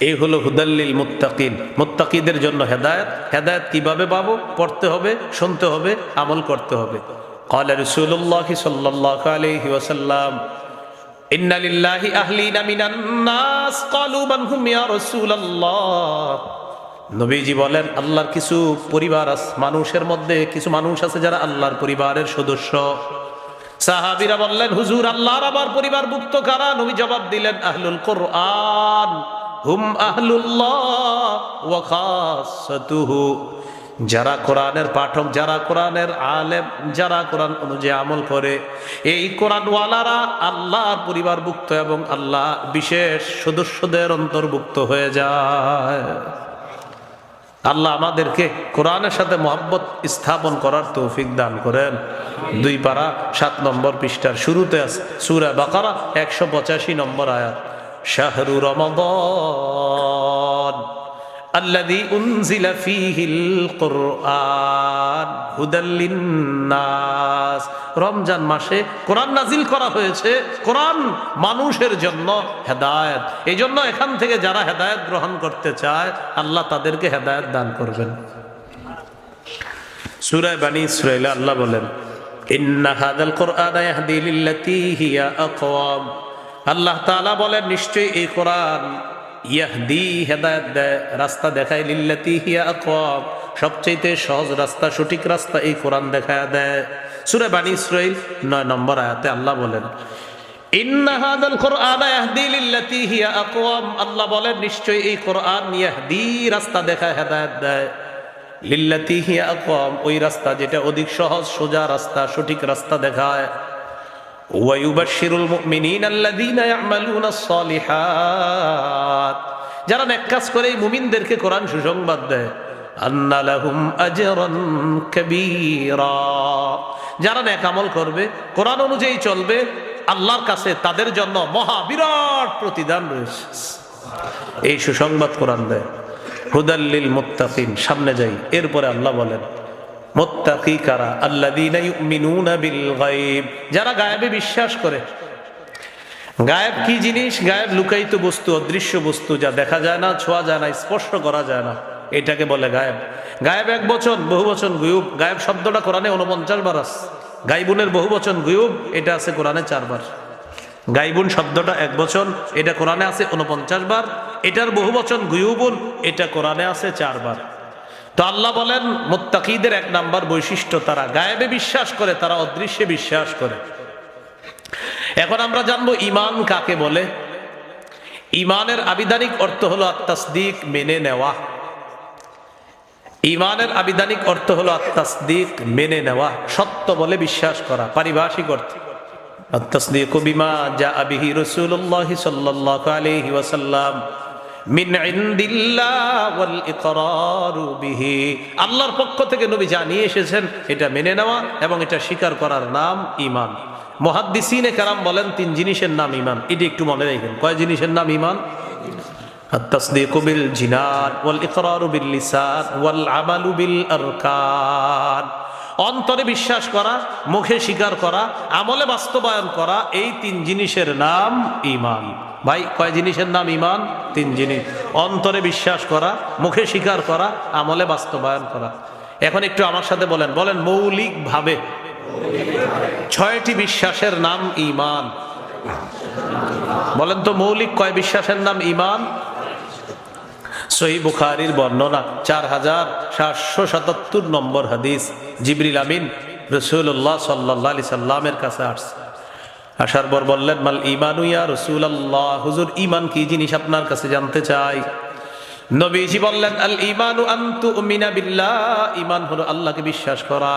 এই হলো হুদাল্লিল মুত্তাকিন, মুত্তাকিদের জন্য হেদায়েত। হেদায়েত কিভাবে পাবো? পড়তে হবে, শুনতে হবে, আমল করতে হবে। ক্বালা রাসূলুল্লাহ সাল্লাল্লাহু আলাইহি ওয়াসাল্লাম, ইন্না লিল্লাহি আহলিনা মিনান নাস ক্বালু মান হুম ইয়া রাসূলুল্লাহ। নবীজি বলেন, আল্লাহর কিছু পরিবার আছে, মানুষের মধ্যে কিছু মানুষ আছে যারা আল্লাহর পরিবারের সদস্য। সাহাবীরা বললেন, হুজুর, আল্লাহর আবার পরিবারভুক্ত কারা? নবী জবাব দিলেন, আহলুল কুরআন হুম আহলুল্লাহ ওয়া খাসাতুহু। যারা কোরআনের পাঠক, যারা কোরআনের আলেম, যারা কোরআন অনুযায়ী আমল করে, এই কোরআনওয়ালারা আল্লাহর পরিবারভুক্ত এবং আল্লাহ বিশেষ সদস্যদের অন্তর্ভুক্ত হয়ে যায়। আল্লাহ আমাদেরকে কোরআনের সাথে মহব্বত স্থাপন করার তৌফিক দান করেন। 2 পারা 7 নম্বর পৃষ্ঠার শুরুতে আছে সূরা বাকারা 185 নম্বর আয়াত, শাহরু রমাদান আল্লাযী উনজিলা ফীহিল কুরআন হুদাল লিন্নাস। রমজান মাসে কোরআন নাজিল করা হয়েছে, কোরআন মানুষের জন্য হেদায়েত। এই জন্য এখান থেকে যারা হেদায়েত গ্রহণ করতে চায় আল্লাহ তাদেরকে হেদায়েত দান করবেন। সূরা বনী ইসরাঈল আল্লাহ বলেন, ইন্না হাযাল কুরআনা ইয়াহদি লিল্লাতী হিয়া আকওয়াম। আল্লাহ তাআলা বলেন, নিশ্চয়ই এই কোরআন ইয়াহদি, হেদায়েত দেয়, রাস্তা দেখায়, লিল্লাতী হিয়া আকওয়াম, সবচেয়ে সহজ রাস্তা, সঠিক রাস্তা এই কোরআন দেখায় দেয়। সূরা বনী ইসরাঈল 9 নম্বর আয়াতে আল্লাহ বলেন, ইন্না হাযাল কুরআনা ইয়াহদি লিল্লাতী হিয়া আকওয়াম। আল্লাহ বলেন, নিশ্চয়ই এই কোরআন ইয়াহদি, রাস্তা দেখায়, হেদায়েত দেয়, লিল্লাতি হিয়া আকওয়াম, ওই রাস্তা যেটা অধিক সহজ সোজা রাস্তা, সঠিক রাস্তা দেখায়। ওয়া ইউবাশশিরুল মুমিনিনা আল্লাযীনা ইয়া'মালুনাস সালিহাত, যারা নেক কাজ করে এই মুমিনদেরকে কোরআন সুসংবাদ দেয়। আন্না লাহুম আজরান কাবীরা, যারা নেক আমল করবে, কোরআন অনুযায়ী চলবে, আল্লাহর কাছে তাদের জন্য মহা বিরাট প্রতিদান রয়েছে। এই সুসংবাদ কোরআন দেয়। হুদাল্লিল মুত্তাকিন, সামনে যাই। এরপরে আল্লাহ বলেন মুত্তাকি কারা? আল্লাযীনা ইউমিনুনা বিল গায়ব, যারা গায়েবে বিশ্বাস করে। গায়েব কি জিনিস? গায়েব লুকায়িত বস্তু, অদৃশ্য বস্তু, যা দেখা যায় না, ছোঁয়া যায় না, স্পর্শ করা যায় না, এটাকে বলে গায়েব। গায়েব এক বচন, বহু বচন গুয়ুব। গায়েব শব্দটা কোরআনে 49 বার আছে। গাইবুনের বহু বচন গুয়ুব, এটা আছে কোরআনে 4 বার। গাইবুন শব্দটা এক বচন, এটা কোরআনে আছে 49 বার। এটার বহু বচন গুয়ুবুন, এটা কোরআনে আছে 4 বার। তো আল্লাহ বলেন মুত্তাকিদের 1 নাম্বার বৈশিষ্ট্য, তারা গায়েবে বিশ্বাস করে, তারা অদৃশ্যে বিশ্বাস করে। এখন আমরা জানবো ঈমান কাকে বলে। ঈমানের আবিধানিক অর্থ হলো আত-তাসদীক, মেনে নেওয়া। ঈমানের আবিধানিক অর্থ হলো আত-তাসদীক, মেনে নেওয়া, সত্য বলে বিশ্বাস করা। পারিভাষিক অর্থ আত-তাসদীকু বিমা জাআ বিহি রাসূলুল্লাহ সাল্লাল্লাহু আলাইহি ওয়াসাল্লাম মিন ইনদিল্লাহ ওয়াল ইকরারু বিহি, আল্লাহর পক্ষ থেকে নবী জানিয়ে এসেছেন, এটা মেনে নেওয়া এবং এটা স্বীকার করার নাম ঈমান। মুহাদ্দিসিনে কেরাম বলেন 3 জিনিসের নাম ঈমান। এটা একটু মনে রাখবেন। কয় জিনিসের নাম ঈমান? আত-তাসদীকু বিল জিনান ওয়াল ইকরারু বিল লিসান ওয়াল আমালু বিল আরকান, অন্তরে বিশ্বাস করা, মুখে স্বীকার করা, আমলে বাস্তবায়ন করা, এই 3 জিনিসের নাম ঈমান। ভাই, কয় জিনিসের নাম ঈমান? 3 জিনিস। অন্তরে বিশ্বাস করা, মুখে স্বীকার করা, আমলে বাস্তবায়ন করা। এখন একটু আমার সাথে বলেন, বলেন মৌলিক ভাবে 6টি বিশ্বাসের নাম ঈমান। বলেন তো মৌলিক কয় বিশ্বাসের নাম ঈমান? সহিহ বুখারীর বর্ণনা 4777 নম্বর হাদিস। জিবরিল আমিন রাসূলুল্লাহ সাল্লাল্লাহু আলাইহি সাল্লামের কাছে আসছে। আসার পর বললেন মাল ঈমানু ইয়া রাসূলুল্লাহ, হুজুর ঈমান কি জিনিস আপনার কাছে জানতে চাই। নবীজি বললেন আল ঈমানু আন তুমিনা বিল্লাহ, ঈমান হলো আল্লাহকে বিশ্বাস করা।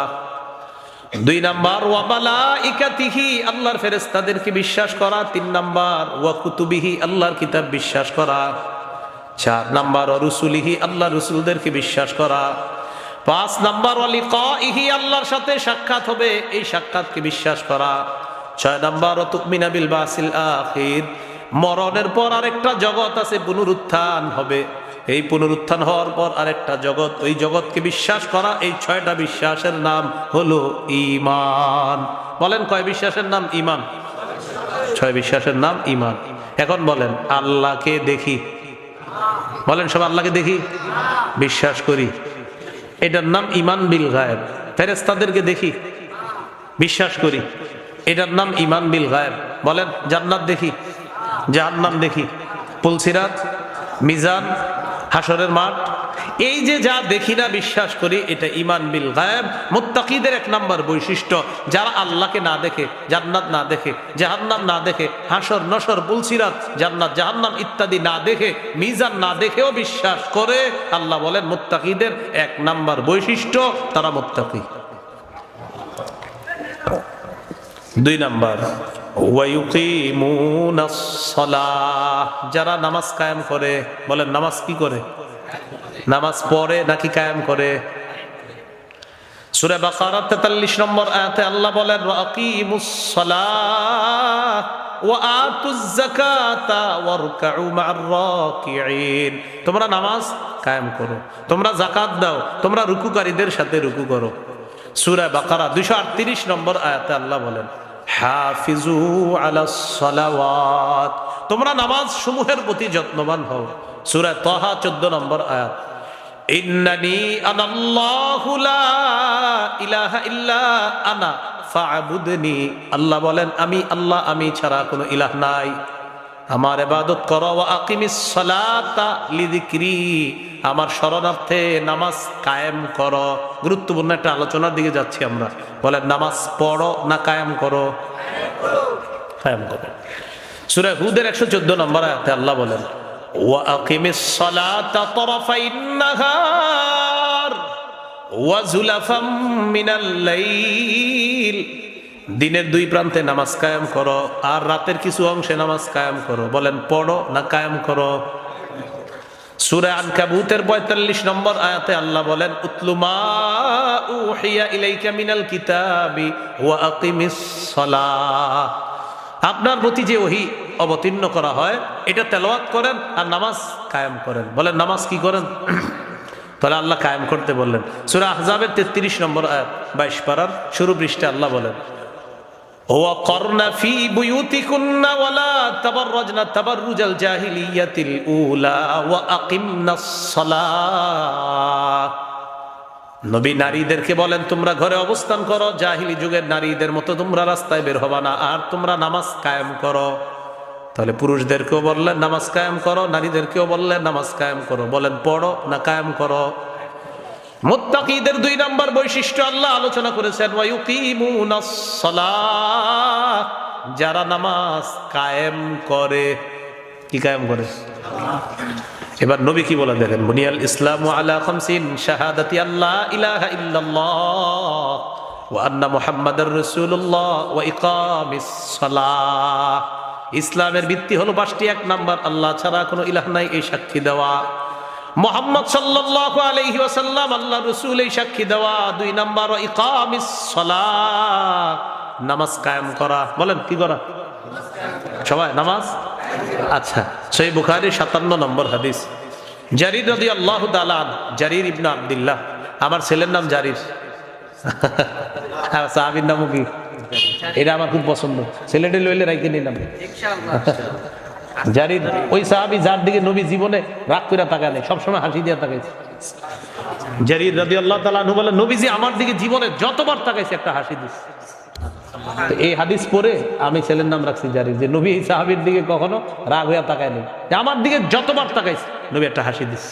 2 নাম্বার ওয়া মালাইকাতিহি, আল্লাহর ফেরেশতাদেরকে বিশ্বাস করা। 3 নাম্বার ওয়া কুতুবিহি, আল্লাহর কিতাব বিশ্বাস করা। 4 নাম্বার ওয়া রুসুলিহি, আল্লাহর রাসূলদেরকে বিশ্বাস করা। 5 নাম্বার ওয়া লিকাইহি, আল্লাহর সাথে সাক্ষাৎ হবে, এই সাক্ষাৎকে বিশ্বাস করা। 6 নাম্বার ওয়া তুমিনা বিল বাসিল আখির, মরণের পর আরেকটা জগৎ আছে, পুনরুত্থান হবে, এই পুনরুত্থান হওয়ার পর আরেকটা জগৎ, ওই জগৎকে বিশ্বাস করা। এই 6টা বিশ্বাসের নাম হলো ঈমান। বলেন কয় বিশ্বাসের নাম ঈমান? 6 বিশ্বাসের নাম ঈমান। এখন বলেন আল্লাহকে দেখি, বলেন সব আল্লাহকে দেখি, বিশ্বাস করি, এটার নাম ঈমান বিল গায়ব। ফেরেশতাদেরকে দেখি, বিশ্বাস করি, এটার নাম ঈমান বিল গায়ব। বলেন জান্নাত দেখি, জাহান্নাম দেখি, পুলসিরাত, মিজান, হাসরের মাঠ, এই যে যা দেখি না বিশ্বাস করি, এটা ঈমান বিল গায়ব। মুত্তাকিদের 1 নাম্বার বৈশিষ্ট্য, যারা আল্লাহকে না দেখে, জান্নাত না দেখে, জাহান্নাম না দেখে, হাসর নসর পুলসিরাত, জান্নাত জাহান্নাম ইত্যাদি না দেখে, মিজান না দেখেও বিশ্বাস করে, আল্লাহ বলেন মুত্তাকিদের 1 নাম্বার বৈশিষ্ট্য, তারা মুত্তাকি। 2 নাম্বার ওয়া ইউকিমুনাস সালাহ, যারা নামাজ কায়েম করে। বলেন নামাজ কি করে? নামাজ পড়ে নাকি কায়েম করে? সূরা বাকারা 43 নম্বর আয়াতে আল্লাহ বলেন ওয়া আকিমুস সালাহ ওয়া আতুজ যাকাতা ওয়ারকাউ মা'আর রাকিঈন, তোমরা নামাজ কায়েম করো, তোমরা যাকাত দাও, তোমরা রুকুকারীদের সাথে রুকু করো। সূরা বাকারা 238 নম্বর আয়াতে আল্লাহ বলেন হাফিজু আলাস সালাওয়াত, তোমরা নামাজ সমূহের প্রতি যত্নবান হও। সূরা তাহা 14 নম্বর আয়াত ইন্নানি আনাল্লাহু লা ইলাহা ইল্লা আনা ফা'বুদনি, আল্লাহ বলেন আমি আল্লাহ, আমি ছাড়া কোনো ইলাহ নাই, আমার ইবাদত করো। ওয়া আকিমিস সালাতা লিযিকরি, আমার শরণার্থে নামাজ কায়েম করো। গুরুত্বপূর্ণ একটা আলোচনার দিকে যাচ্ছি আমরা। বলেন নামাজ পড়ো না কায়েম করো? কায়েম করো। সূরা হুদের 114 নম্বর আয়াতে আল্লাহ বলেন ওয়া আকিমিস সালাতা তারাফাইন নাহার, ওয়া যুলাফাম মিনাল লাইল, দিনের দুই প্রান্তে নামাজ কায়েম করো আর রাতের কিছু অংশে নামাজ কায়েম করো। বলেন পড়ো না কায়েম করো? সূরা আনকাবুতের ৪৫ নম্বর আয়াতে আল্লাহ বলেন, উতলু মা উহিয়া ইলাইকা মিনাল কিতাবি ওয়া আকিমিস সালাহ। আপনার প্রতি যে ওহী অবতীর্ণ করা হয় এটা তেলাওয়াত করেন আর নামাজ কায়েম করেন। বলেন নামাজ কি করেন? তাহলে আল্লাহ কায়েম করতে বললেন। সূরা আহজাবের ৩৩ নম্বর আয়াত ২২ পারার শুরু পৃষ্ঠা আল্লাহ বলেন, وَقَرْنَ فِي بُيُوتِكُنَّ وَلَا تَبَرَّجْنَ تَبَرُّجَ الْجَاهِلِيَّةِ الْأُولَى وَأَقِمْنَا الصَّلَاةَ। নবী নারীদেরকে বলেন তোমরা ঘরে অবস্থান করো, জাহিলি যুগের নারীদের মতো তোমরা রাস্তায় বের হবা না, আর তোমরা নামাজ কায়েম করো। তাহলে পুরুষদেরকেও বললেন নামাজ কায়েম করো, নারীদেরকেও বললেন নামাজ কায়েম করো। বলেন পড়ো না কায়েম করো? মুত্তাকিদের ২ নম্বর বৈশিষ্ট্য আল্লাহ আলোচনা করেছেন, ওয়ায়ুকিমুনাস সালাহ, যারা নামাজ কায়েম করে। কি কায়েম করে? এবার নবী কি বলে দেখেন, বুনিয়াল ইসলামু আলা খামসিন, শাহাদাতি আল্লা ইলাহা ইল্লাল্লাহ ওয়া আন্না মুহাম্মাদার রাসূলুল্লাহ ওয়া ইকামিস সালাহ। ইসলামের ভিত্তি হলো ৫টি। ১ নাম্বার, আল্লাহ ছাড়া কোনো ইলাহ নাই এই সাক্ষী দেওয়া। মুহাম্মদ সাল্লাল্লাহু আলাইহি ওয়াসাল্লাম আল্লাহর রাসূল এই সাক্ষী দেওয়া। ২ নাম্বার, ইকামিস সালাহ, নামাজ কায়েম করা। বলেন কি করা? সবাই নামাজ। আচ্ছা, সহিহ বুখারী ৫৭ নম্বর হাদিস, জারির রাদিয়াল্লাহু তাআলা আনহু, জারির ইবনে আব্দুল্লাহ, আমার ছেলের নাম জারির, সাহাবীর নামও কি? এটা আমার খুব পছন্দ, ছেলেটি লইলে রাইকে নিলাম ইনশাআল্লাহ। জারির ওই সাহাবী যার দিকে নবী জীবনে রাগ করে তাকায় নাই, সবসময় হাসি দিয়ে তাকাইছে। জারির রাদিয়াল্লাহু তাআলা আনহু বলেন, নবীজি আমার দিকে জীবনে যতবার তাকাইছে একটা হাসি দিছে। এই হাদিস পড়ে আমি ছেলের নাম রাখছি জারির, যে নবী এই সাহাবীর দিকে কখনো রাগ হইয়া তাকায় নাই, আমার দিকে যতবার তাকাইছে নবী একটা হাসি দিছে।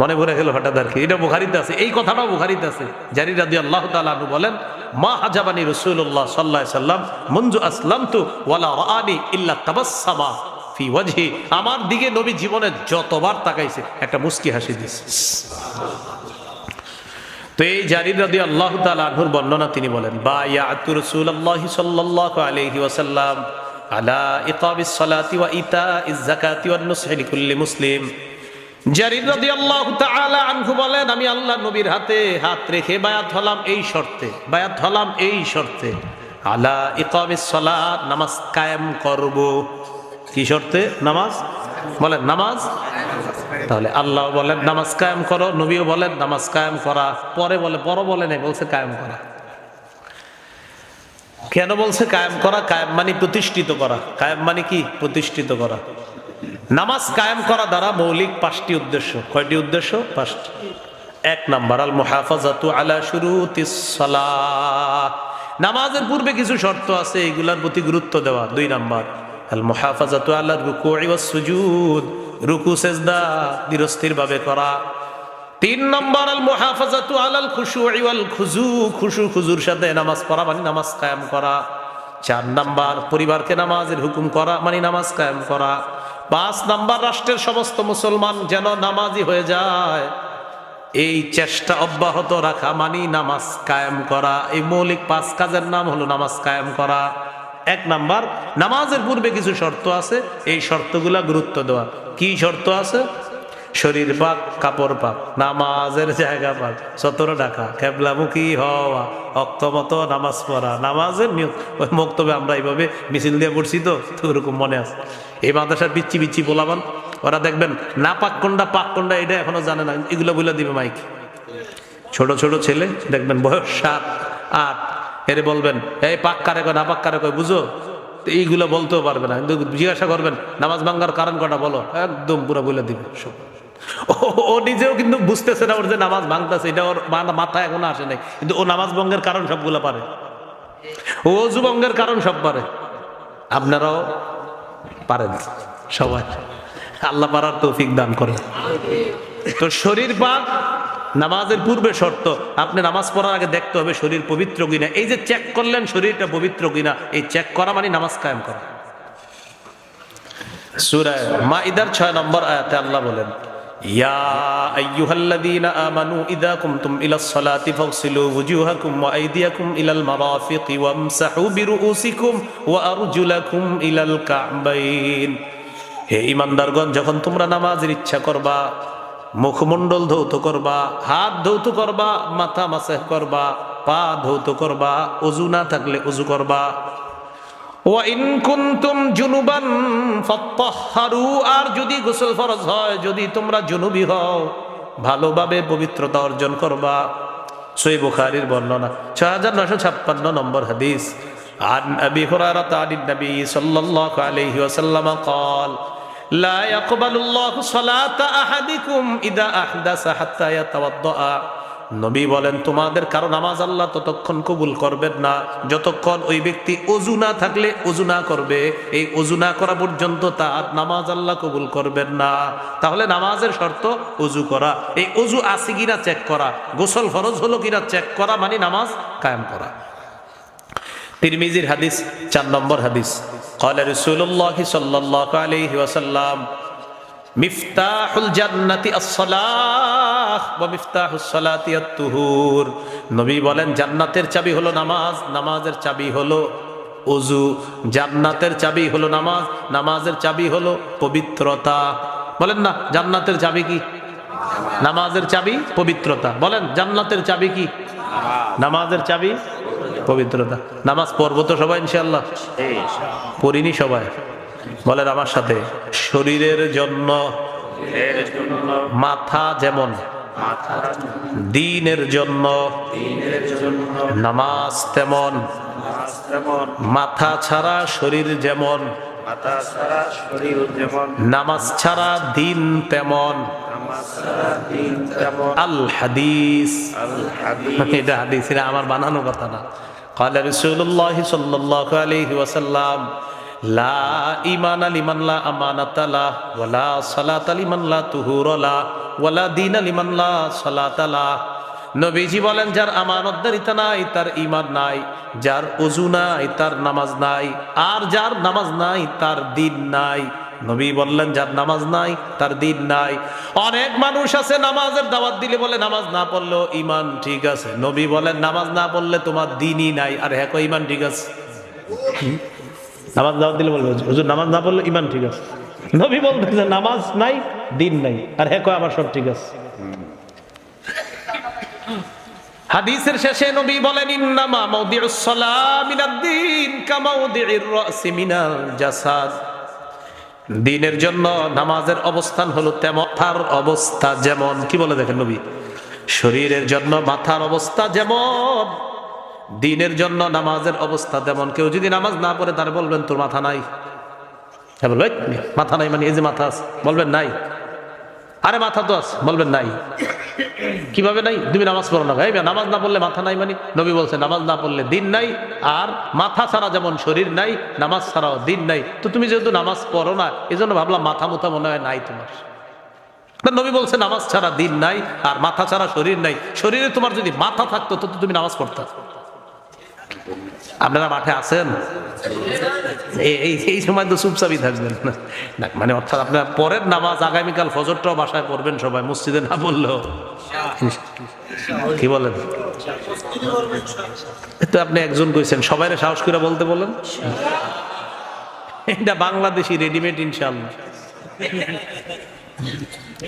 মনে পড়ে গেল হঠাৎ আর কি, এটা বুখারীতে আছে, এই কথাটাও বুখারীতে আছে। জারির রাদিয়াল্লাহু তাআলা আনহু বলেন, মা হাজাবানি রাসূলুল্লাহ সাল্লাল্লাহু আলাইহি সাল্লাম মুনযু আসলামতু ওয়ালা রাআনি ইল্লা তাবাসসামা ফি ওয়াজহি, আমার দিকে নবী জীবনে যতবার তাকাইছে একটা মুস্কি হাসি দিছে। তো এই জারির রাদিয়াল্লাহু তাআলা আনহুর বর্ণনা তিনি বলেন, বায়াতু রাসূলুল্লাহ সাল্লাল্লাহু আলাইহি ওয়াসাল্লাম আলা ইকামিস সালাতি ওয়া ইতাইজ যাকাতি ওয়ান নুসহি লিকুল্লি মুসলিম। জারির রাদিয়াল্লাহু তাআলা আনহু বলেন, আমি আল্লাহর নবীর হাতে হাত রেখে বায়াত হলাম এই শর্তে, বায়াত হলাম এই শর্তে, আলা ইকামিস সালাত, নামাজ কায়েম করব। কি শর্তে? নামাজ। বলেন নামাজ। তাহলে আল্লাহ বলেন নামাজ কায়েম করো, নবীও বলেন নামাজ কায়েম করা। পরে বলে, পর বলে নাই, বলছে কায়েম করা। কেন বলছে কায়েম করা? কায়েম মানে প্রতিষ্ঠিত করা। কায়েম মানে কি? প্রতিষ্ঠিত করা। নামাজ কায়েম করা দ্বারা মৌলিক 5টি উদ্দেশ্য। কয়টি উদ্দেশ্য? 5টি। 1 নাম্বার, আল মুহাফাজাতু আলা শুরুতিস সালাহ, নামাজের পূর্বে কিছু শর্ত আছে, এগুলার প্রতি গুরুত্ব দেওয়া। 2 নাম্বার, আল মুহাফাজাতু আলা রুকুই ওয়াস সুজুদ, রুকু সেজদা ধীরস্থির ভাবে করা। 3 নাম্বার, আল মুহাফাজাতু আলাল খুশুই ওয়াল খুজু, খুশু খুজুর সাথে নামাজ পড়া মানে নামাজ কায়েম করা। 4 নাম্বার, পরিবারকে নামাজের হুকুম করা মানে নামাজ কায়েম করা। 5 নাম্বার, রাষ্ট্রের সমস্ত মুসলমান যেন নামাজি হয়ে যায়, এই চেষ্টা অব্যাহত রাখা মানে নামাজ কায়েম করা। এই মৌলিক 5 কাজের নাম হলো নামাজ কায়েম করা। 1 নাম্বার, নামাজের পূর্বে কিছু শর্ত আছে, এই শর্তগুলা গুরুত্ব দেওয়া। কি শর্ত আছে? শরীর পাক, কাপড় পাক, নামাজের জায়গা পাক, সতর ঢাকা, কেবলামুখী হওয়া, অক্তমত নামাজ পড়া, নামাজের নিয়ম। ওই মক্তবে আমরা এইভাবে মিছিল দিয়ে পড়ছি, তো ওরকম মনে আছে। এই মাদ্রাসার বিচ্ছি বিচ্ছি বলাবান, ওরা দেখবেন না পাক কোনটা পাক কোনটা এটা এখনো জানে না, এগুলো বলে দিবে মাইক। ছোট ছোট ছেলে দেখবেন বয়স 7, 8, এরে বলবেন এই পাক কারে কয় না পাক কারে কয় বুঝো, এইগুলো বলতেও পারবে না। কিন্তু জিজ্ঞাসা করবেন নামাজ ভাঙ্গার কারণ কটা বলো, একদম পুরো বলে দিবে সব। ও নিজেও কিন্তু বুঝতেছে না ওর যে নামাজ ভাঙতেছে, এটা ওর মাথায় এখনো আসে নাই, কিন্তু ও নামাজ ভঙ্গের কারণ সবগুলো পারে, ও অজু ভঙ্গের কারণ সব পারে। আপনারাও পারেন সবাই, আল্লাহ পারার তৌফিক দান করে। তো শরীর পাক নামাজের পূর্বে শর্ত। আপনি নামাজ পড়ার আগে দেখতে হবে শরীর পবিত্র কিনা। এই যে চেক করলেন শরীরটা পবিত্র কিনা, এই চেক করা মানে নামাজ কায়েম করা। সূরা মাইদার 6 নম্বর আয়াতে আল্লাহ বলেন, ইয়া আইয়ুহাল্লাযীনা আমানু ইযা কুমতুম ইলাস সালাতি ফাগসিলু ওয়ুজুহাকুম ওয়া আইদিয়াকুম ইলাল মারাফিকি ওয়ামসাহু বিরুউসিকুম ওয়া আরজুলাকুম ইলাল কা'বাইন। হে ঈমানদারগণ, যখন তোমরা নামাজের ইচ্ছা করবা, মুখমণ্ডল ধৌত করবা, হাত ধৌত করবা, মাথা মাসাহ করবা, পা ধৌত করবা, ওযু না থাকলে ওযু করবা। ওয়া ইন কুনতুম জুনুবান ফাত্তাহহারু, আর যদি গোসল ফরজ হয়, যদি তোমরা জুনুবি হও, ভালোভাবে পবিত্রতা অর্জন করবা। সহিহ বুখারীর বর্ণনা 6956 নম্বর হাদিস। আন আবি হুরায়রা আনিন নবী সাল্লাল্লাহু আলাইহি ওয়াসাল্লাম قال لا يقبل الله صلاة أحدكم إذا أحدث حتى يتوضأ। নবী বলেন, তোমাদের কারো নামাজ আল্লাহ ততক্ষণ কবুল করবেন না যতক্ষণ ওই ব্যক্তি ওযু না থাকলে ওযু না করবে। এই ওযু না করা পর্যন্ত তার নামাজ আল্লাহ কবুল করবেন না। তাহলে নামাজের শর্ত ওযু করা। এই ওযু আছে কিনা চেক করা, গোসল ফরজ হলো কিনা চেক করা, মানে নামাজ কায়েম করা। তিরমিজির হাদিস 4 নম্বর হাদিস। قال رسول الله صلى الله عليه وسلم মিফতাহুল জান্নাতি আস-সালাহ ওয়া মিফতাহুস সালাতি আত-তুহুর। নবী বলেন, জান্নাতের চাবি হলো নামাজ, নামাজের চাবি হলো ওযু। জান্নাতের চাবি হলো নামাজ, নামাজের চাবি হলো পবিত্রতা। বলেন না, জান্নাতের চাবি কি? নামাজের চাবি পবিত্রতা। বলেন, জান্নাতের চাবি কি? নামাজের চাবি পবিত্রতা। নামাজ পড়বো তো সবাই ইনশাআল্লাহ? পড়িনি সবাই? বলেন আমার সাথে, শরীরের জন্য মাথা যেমন, দ্বীনের জন্য নামাজ তেমন। মাথা ছাড়া শরীর যেমন, নামাজ ছাড়া দ্বীন তেমন। আল হাদিস, এটা হাদিস, এটা আমার বানানো কথা না। قال رسول الله صلى الله عليه وسلم লা ঈমানা লিমান লা আমানাতা লা ওয়ালা সালাতা লিমান লা তুহুরা লা ওয়ালা দীনা লিমান লা সালাতা লা। নবীজি বলেন, যার আমানতদারিতা নাই তার ঈমান নাই, যার ওযু নাই তার নামাজ নাই, আর যার নামাজ নাই তার দ্বীন নাই। নবী বললেন, যার নামাজ নাই তার দ্বীন নাই। অনেক মানুষ আছে নামাজের দাওয়াত দিলে বলে নামাজ না পড়লেও ঈমান ঠিক আছে। নবী বলেন, নামাজ না পড়লে তোমার দ্বীনই নাই, আর হ্যাঁ কই ঈমান ঠিক আছে। নামাজ দাওয়াত দিলে বলবে, হুজুর নামাজ না পড়লে ঈমান ঠিক আছে। নবী বলতেন যে নামাজ নাই, দ্বীন নাই, আর হ্যাঁ কয় আমার সব ঠিক আছে। হাদিসের শেষে নবী বলেন, ইন্নামা মাওদিউস সালাহ মিনাদ-দ্বীন কামাওদিউর রাসি মিনাল জাসাদ। দ্বীনের জন্য নামাজের অবস্থান হলো তেমন, মাথার অবস্থা যেমন। কি বলে দেখেন নবী, শরীরের জন্য মাথার অবস্থা যেমন, দ্বীনের জন্য নামাজের অবস্থা তেমন। কেউ যদি নামাজ না পড়ে তার বলবেন তোর মাথা নাই, বলবেন মাথা নাই মানে এই যে মাথা আছে, বলবেন নাই। আরে মাথা তো আছে, বলবেন নাই। কিভাবে নাই? তুমি নামাজ পড়ো না ভাই, নামাজ না পড়লে মাথা নাই মানে? নবী বলছে, নামাজ না পড়লে দ্বীন নাই, আর মাথা ছাড়া যেমন শরীর নাই, নামাজ ছাড়াও দ্বীন নাই। তো তুমি যেহেতু নামাজ পড়ো না, এই জন্য ভাবলাম মাথা মুথা মনে হয় নাই তোমার। নবী বলছে, নামাজ ছাড়া দ্বীন নাই, আর মাথা ছাড়া শরীর নাই। শরীরে তোমার যদি মাথা থাকতো তো তুমি নামাজ পড়তে। আপনারা মাঠে আছেন, এই সময় তো চুপচাপই থাকবেন না, মানে অর্থাৎ আপনার পরের নামাজ আগামীকাল ফজরটাও বাসায় পড়বেন সবাই, মসজিদে না পড়লেও। কি বলেন? তো আপনি একজন কইছেন, সবাই সাহস করে বলতে বলেন। এটা বাংলাদেশি রেডিমেড ইনশাআল্লাহ।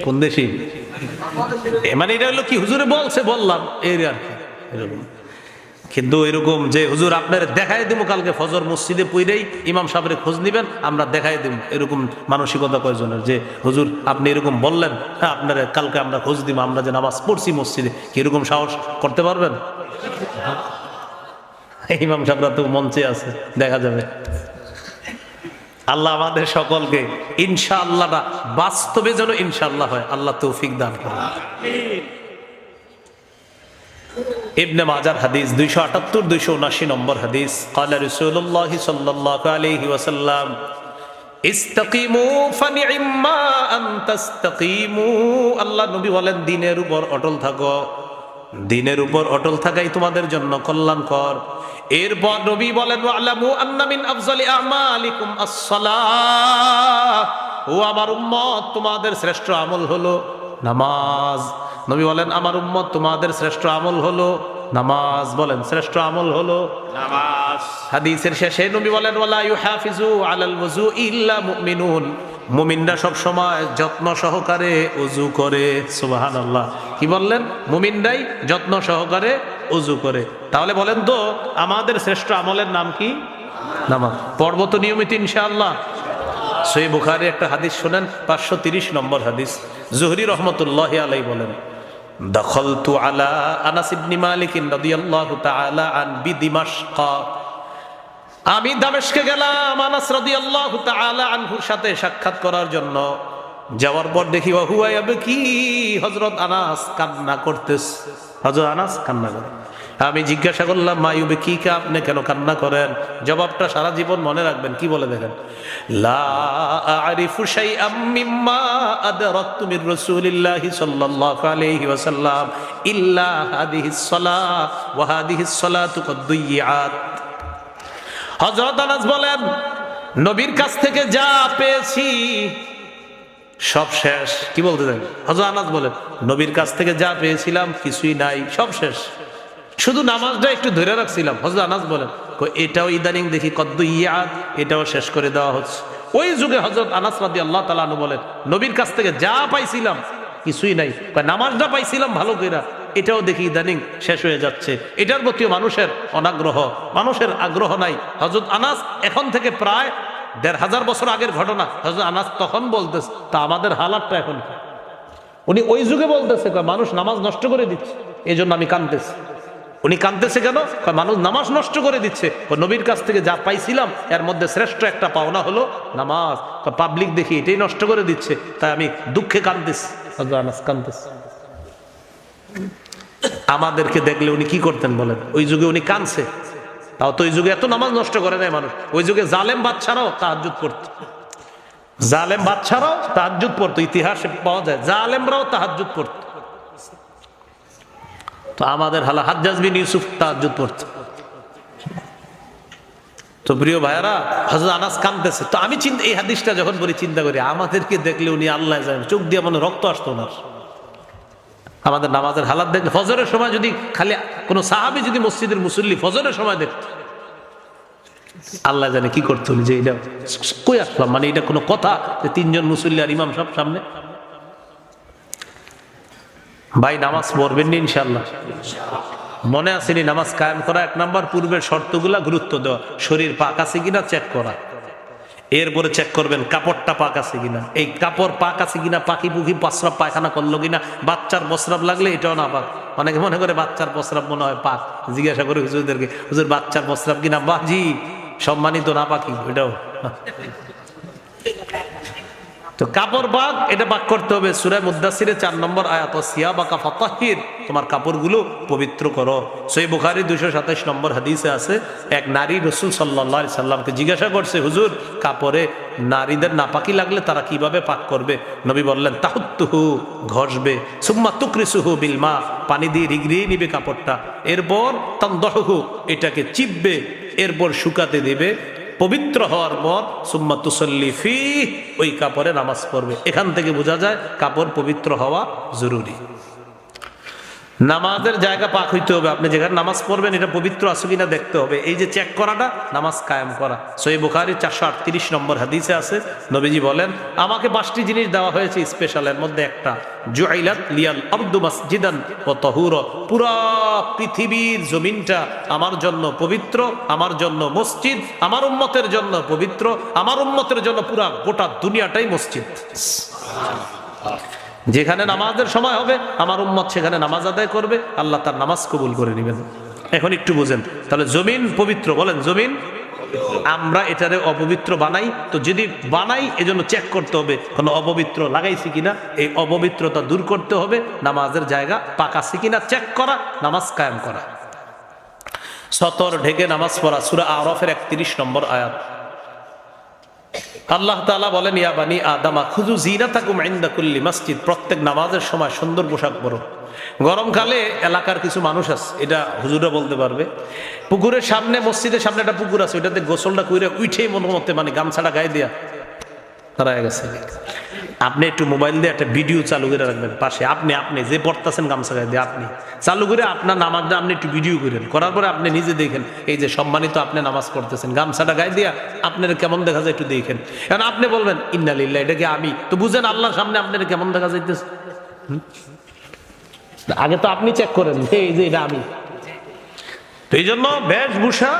কোন দেশি? মানে এটা হলো কি, হুজুরে বলছে বললাম এই আর কি, এরকম। কিন্তু এরকম যে হুজুর আপনার দেখাই দিব কালকে ফজর মসজিদে পইরেই ইমাম সাহেবের খোঁজ নিবেন, আমরা দেখাই দিব, এরকম মানসিকতা কয়জনের? যে হুজুর আপনি এরকম বললেন, হ্যাঁ আপনার কালকে আমরা খোঁজ দিব, আমরা যে নামাজ পড়ছি মসজিদে, কি এরকম সাহস করতে পারবেন? ইমাম সাহেবরা তো মঞ্চে আছে, দেখা যাবে। আল্লাহ আমাদের সকলকে ইনশাআল্লাহটা বাস্তবে যেন ইনশাআল্লাহ হয়, আল্লাহ তৌফিক দান করেন। ইবনে মাজার হাদিস 278-279 নম্বর হাদিস। قال رسول الله صلى الله عليه وسلم ইস্তাকিমু ফানি'ম্মা আন তাস্তাকিমু। আল্লাহ নবী বলেন, দ্বীনের উপর অটল থাকো, দ্বীনের উপর অটল থাকাই তোমাদের জন্য কল্যাণকর। এরপর নবী বলেন, ওয়া'লামু আন্না মিন আফজালি আমালিকুম আস-সালাহ। ও আমার উম্মত, তোমাদের শ্রেষ্ঠ আমল হলো নামাজ। নবী বলেন আমার উম্মত তোমাদের শ্রেষ্ঠ আমল হলো নামাজ। বলেন শ্রেষ্ঠ আমল হলো নামাজ। হাদিসের শেষে নবী বলেন ওয়ালা ইউহাফিজু আলাল ওযু ইল্লা মুমিনুন, মুমিনরা সব সময় যত্ন সহকারে ওযু করে। সুবহানাল্লাহ। কি বললেন? মুমিনরাই যত্ন সহকারে ওযু করে। তাহলে বলেন তো আমাদের শ্রেষ্ঠ আমলের নাম কি? নামাজ। পড়ব তো নিয়মিত ইনশাআল্লাহ। সহিহ বুখারী একটা হাদিস শুনেন, 530 নম্বর হাদিস। জুহরি রহমাতুল্লাহি আলাইহি বলেন দাখালতু আলা আনাস ইবনে মালিক রাদিয়াল্লাহু তাআলা আন বিদিমাশক, আমি দামেস্কে গেলাম আনাস রাদিয়াল্লাহু তাআলা আনহুর সাথে সাক্ষাৎ করার জন্য। যাওয়ার পর দেখি হুয়া ইয়াবকি, হযরত আনাস কান্না করতেছে। হযরত আনাস কান্না করে। আমি জিজ্ঞাসা করলাম মা ইউবকিকা, আপনি কেন কান্না করেন? জবাবটা সারা জীবন মনে রাখবেন। কি বলে দেখেন, লা আ'রিফু শাইআম মিম্মা আদরাকতু মির রাসূলিল্লাহি সাল্লাল্লাহু আলাইহি ওয়াসাল্লাম ইল্লা হাদিহিস সালাহ ওয়া হাদিহিস সালাতু কদ দুইয়াত। হযরত আনাস বলেন নবীর কাছ থেকে যা পেয়েছি সব শেষ। কি বলতে চান? হযরত আনাস বলেন নবীর কাছ থেকে যা পেয়েছিলাম কিছুই নাই, সব শেষ, শুধু নামাজটা একটু ধরে রাখছিলাম। হযরত আনাস বলেন এটাও ইদানিং দেখি কদ্দুইয়াত, এটাও শেষ করে দেওয়া হচ্ছে। ওই যুগে হযরত আনাস রাদিয়াল্লাহু তাআলা আনহু বলেন নবীর কাছ থেকে যা পাইছিলাম কিছুই নাই, নামাজটা পাইছিলাম ভালো কইরা, এটাও দেখি ইদানিং শেষ হয়ে যাচ্ছে। এটার প্রতিও মানুষের অনাগ্রহ, মানুষের আগ্রহ নাই। হযরত আনাস এখন থেকে প্রায় ১৫০০ বছর আগের ঘটনা। হযরত আনাস তখন বলতেছে তা আমাদের হালাতটা এখন কি? উনি ওই যুগে বলতেছে মানুষ নামাজ নষ্ট করে দিচ্ছে, এই জন্য আমি কাঁদতেছি। উনি কাঁদতেছে কেন? মানুষ নামাজ নষ্ট করে দিচ্ছে। নবীর কাছ থেকে যা পাইছিলাম এর মধ্যে শ্রেষ্ঠ একটা পাওনা হলো নামাজ, পাবলিক দেখি এটাই নষ্ট করে দিচ্ছে, তাই আমি দুঃখে কাঁদতেছি। হযরত আনাস কাঁদতেছে। আমাদেরকে দেখলে উনি কি করতেন বলেন? ওই যুগে উনি কাঁদছে, তাও তো ওই যুগে এত নামাজ নষ্ট করে নাই মানুষ। ওই যুগে জালেম বাদশারাও তাহাজ্জুদ পড়তো, জালেম বাদশারাও তাহাজ্জুদ পড়তো, ইতিহাসে পাওয়া যায় জালেমরাও তাহাজ্জুদ পড়তো। তো আমাদের হালা হাজ্জাজ বিন ইউসুফ তাহাজ্জুদ পড়তো। তো প্রিয় ভাইয়ারা, হযরত আনাস কাঁদতেছে। তো আমি এই হাদিসটা যখন পড়ি চিন্তা করি আমাদেরকে দেখলে উনি আল্লাহ জানেন চোখ দিয়ে মনে রক্ত আসতো না। আমাদের নামাজের হালাত দেখলে ফজরের সময় যদি খালি কোনো সাহাবী যদি মসজিদের মুসল্লি ফজরের সময় দেখত, আল্লাহ জানে কি করতো যে এটা কই আসলাম, মানে এটা কোনো কথা যে ৩ জন মুসল্লি আর ইমাম সব সামনে। ভাই নামাজ পড়বেন নি ইনশাআল্লাহ? মনে আসেনি নামাজ কায়েম করা 1 নাম্বার, পূর্বের শর্তগুলা গুরুত্ব দেওয়া, শরীর পাক আছে কিনা চেক করা, এরপরে চেক করবেন কাপড়টা পাক আছে কিনা, এই কাপড় পাক আছে কিনা, পাকি পুকি প্রস্রাব পায়খানা করলো কিনা, বাচ্চার প্রস্রাব লাগলে এটাও না পাক। অনেকে মনে করে বাচ্চার প্রস্রাব মনে হয় পাক, জিজ্ঞাসা করে হুজুরদেরকে হুজুর বাচ্চার প্রস্রাব কিনা, বাজি সম্মানিত না পাকি এটাও। তো কাপড় পাক, এটা পাক করতে হবে। সূরা মুদ্দাসিরে 4 নম্বর আয়াত, সিয়াবাকা ফাতাহির, তোমার কাপড়গুলো পবিত্র করো। সহিহ বুখারী 227 নম্বর হাদিসে আছে এক নারী রাসূল সাল্লাল্লাহু আলাইহি সাল্লামকে জিজ্ঞাসা করছে হুজুর কাপড়ে নারীদের নাপাকি লাগলে তারা কিভাবে পাক করবে? নবী বললেন তাহুত্তুহু, ঘষবে, সুম্মা তুকরিসুহু বিল মা, পানি দিয়ে রিগড়িয়ে নিবে কাপড়টা, এরপর তানদাহুহু, এটাকে চিপবে, এরপর শুকাতে দেবে, পবিত্র হওয়ার পর সুম্মা তুসাল্লি ফিহি, ওই কাপড়ে নামাজ পড়বে। এখান থেকে বোঝা যায় কাপড় পবিত্র হওয়া জরুরি। নামাজের জায়গা পাক হইতে হবে, আপনি যেখানে নামাজ পড়বেন এটা পবিত্র আছে কিনা দেখতে হবে। এই যে চেক করাটা নামাজ কায়েম করা। সহিহ বুখারী 438 নম্বর হাদিসে আছে নবীজি বলেন আমাকে 5টি জিনিস দেওয়া হয়েছে স্পেশাল, এর মধ্যে একটা জুইলাত লিয়াল আরদু মাসজিদান ওয়া তাহুরা, পুরা পৃথিবীর জমিনটা আমার জন্য পবিত্র, আমার জন্য মসজিদ, আমার উম্মতের জন্য পবিত্র, আমার উম্মতের জন্য পুরা গোটা দুনিয়াটাই মসজিদ। যেখানে নামাজের সময় হবে আমার উম্মত সেখানে নামাজ আদায় করবে, আল্লাহ তার নামাজ কবুল করে নেবেন। এখন একটু বুঝেন, তাহলে জমিন পবিত্র, বলেন জমিন। আমরা এটারে অপবিত্র বানাই, তো যদি বানাই এজন্য চেক করতে হবে কোনো অপবিত্র লাগাইছি কিনা, এই অপবিত্রতা দূর করতে হবে, নামাজের জায়গা পাক আছে কিনা চেক করা, নামাজ কায়েম করা। সতর ঢেকে নামাজ পড়া, সূরা আরাফের 31 নম্বর আয়াত। আল্লাহ তাআলা বলেন ইয়া বানি আদম খুযু জিনাতাকুম ইনদা কুল্লি মসজিদ, প্রত্যেক নামাজের সময় সুন্দর পোশাক পরো। গরমকালে এলাকার কিছু মানুষ আছে, এটা হুজুররা বলতে পারবে, পুকুরের সামনে, মসজিদের সামনে একটা পুকুর আছে, ওইটাতে গোসলটা কইরা উঠেই মনে মতে মানে গামছাটা গায়ে দিয়া দাঁড়ায় গেছে। আপনি একটু মোবাইল দিয়ে একটা ভিডিও চালু করে রাখবেন পাশে, আপনি যে পড়তেছেন গামছা গায়ে দিয়ে আপনি চালু করে আপনার নামাজটা আপনি একটু ভিডিও করেন, করার পরে আপনি নিজে দেখেন এই যে সম্মানিত আপনি নামাজ পড়তেছেন, গামছাটা গায়ে দিয়া আপনার কেমন দেখা যায় একটু দেখেন। কারণ আপনি বলবেন ইন্না লিল্লাহ, এটা কি আমি, তো বুঝেন আল্লাহর সামনে আপনার কেমন দেখা যাইতেছে। আগে তো আপনি চেক করেন এই যে এটা আমি। তো এই জন্য বেশভূষা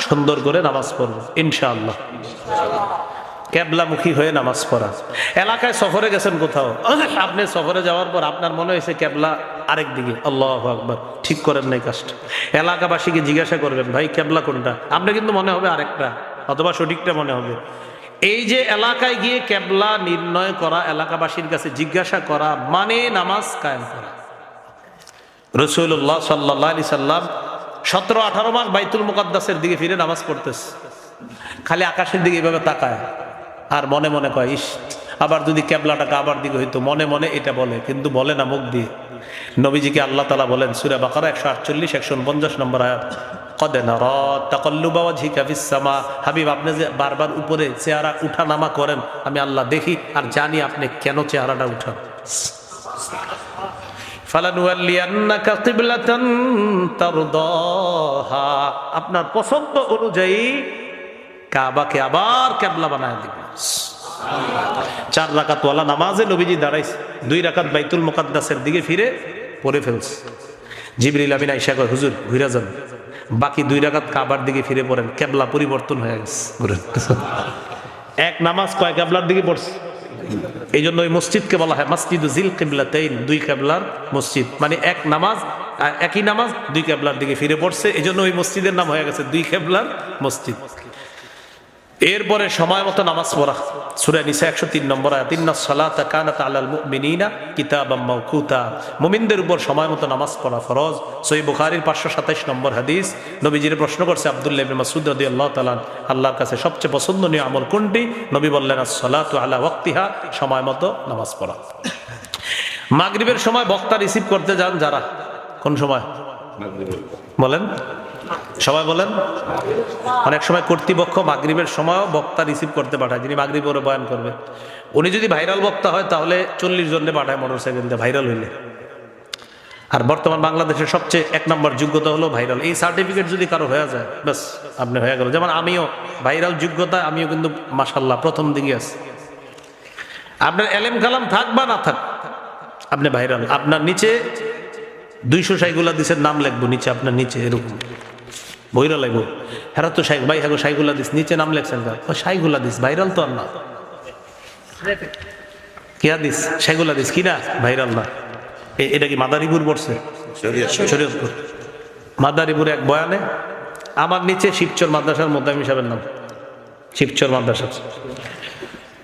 সুন্দর করে নামাজ পড়বো ইনশাআল্লাহ, কেবলামুখী হয়ে নামাজ পড়া। এলাকায় সফরে গেছেন কোথাও, আপনি সফরে যাওয়ার পর আপনার মনে হয়েছে কেবলা আরেক দিকে, আল্লাহু আকবার, ঠিক করেন নাই কাজটা। এলাকাবাসীকে জিজ্ঞাসা করবেন ভাই কেবলা কোনটা, আপনি কিন্তু মনে হবে আরেকটা, অথবা সঠিকটা মনে হবে। এই যে এলাকায় গিয়ে কেবলা নির্ণয় করা, এলাকাবাসীর কাছে জিজ্ঞাসা করা মানে নামাজ কায়েম করা। রাসূলুল্লাহ সাল্লাল্লাহু আলাইহি সাল্লাম 17-18 মাস বাইতুল মুকাদ্দাসের দিকে ফিরে নামাজ পড়তেছে, খালি আকাশের দিকে এইভাবে তাকায় আর মনে মনে কয় ইস, আবার যদি কেবলাটা কাবার দিকে হইতো, মনে মনে এটা বলে, কিন্তু বলে না মুখ দিয়ে। নবীজিকে আল্লাহ তাআলা বলেন সূরা বাকারা 148-149 নম্বর আয়াত, কদ নারা তাকাল্লুবা ওয়াজহিকা ফিস সামা, হাবিব আপনি যে বারবার উপরে চেহারা উঠানামা করেন, আমি আল্লাহ দেখি আর জানি আপনি কেন চেহারাটা উঠান। ফালানুওয়াল্লিয়ান্নাকা কিবলাতান তারদাহা, আপনার পছন্দ অনুযায়ী কাবাকে আবার কেবলা বানায় দিবেন। 4 রাকাত ওয়ালা নামাজে নবীজি দাঁড়াইছে, 2 রাকাত বাইতুল মুকাদ্দাসের দিকে ফিরে পড়ে ফেলছে। জিবরিল আমিন আয়েশা কয় হুজুর ঘুরে যান, বাকি 2 রাকাত কাবার দিকে ফিরে পড়েন, কেবলা পরিবর্তন হয়ে গেছে। এক নামাজ কয় কেবলার দিকে পড়ছে, এই জন্য ওই মসজিদকে বলা হয় মসজিদু জিল কিবলাতাইন, 2 কেবলার মসজিদ, মানে এক নামাজ, একই নামাজ 2 কেবলার দিকে ফিরে পড়ছে, এই জন্য ওই মসজিদের নাম হয়ে গেছে 2 কেবলার মসজিদ। এরপরে সময় মতো নামাজ পড়া, সূরা নিসা 103 নম্বর আয়াত, ইন্নাস সালাতা কানাত আলাল মুমিনিনা কিতাবাম মাওকুতা, মুমিনদের উপর সময় মতো নামাজ পড়া ফরজ। সহিহ বুখারীর 527 নম্বর হাদিস, নবীজির প্রশ্ন করছে আব্দুল্লাহ ইবনে মাসউদ রাদিয়াল্লাহু তাআলা, আল্লাহর কাছে সবচেয়ে পছন্দনীয় আমল কোনটি? নবী বললেন আস-সালাতু আলা ওয়াক্তিহা, সময় মতো নামাজ পড়া। মাগরিবের সময় বক্তা রিসিভ করতে যান যারা, কোন সময় বলেন? সবাই বলেন। অনেক সময় কর্তৃপক্ষ মাগরিবের সময়ও বক্তা রিসিভ করতে পাঠায়, যিনি মাগরিব পরে বয়ান করবে। উনি যদি ভাইরাল বক্তা হয় তাহলে 40 জনে পাঠায় মোটরসাইকেল দিয়ে, ভাইরাল হইলে। আর বর্তমান বাংলাদেশের সবচেয়ে 1 নম্বর যোগ্যতা হলো ভাইরাল। এই সার্টিফিকেট যদি কারো হয়ে যায় ব্যাস আপনি হয়ে গেল। যেমন আমিও ভাইরাল যোগ্যতা, আমিও কিন্তু মাশাআল্লাহ প্রথম দিকে আছি। আপনার এলেম কালাম থাক বা না থাক, আপনি ভাইরাল। আপনার নিচে 200 শাইখুল হাদিসের নাম লিখবো নিচে, আপনার নিচে এরকম বইরা লাগবো, হ্যাঁ তো শাইখ ভাই, হ্যাঁ শাইখুল হাদিস, নিচে নাম লেখছেন শাইখুল হাদিস, ভাইরাল তো আর না। কি হাদিস? শাইখুল হাদিস কি না, ভাইরাল না। এটা কি মাদারীপুর পড়ছে? শরীয়তপুর। মাদারীপুরে এক বয়ানে আমার নিচে শিবচর মাদ্রাসার মোতামিম সাহেবের নাম, শিবচর মাদ্রাসা।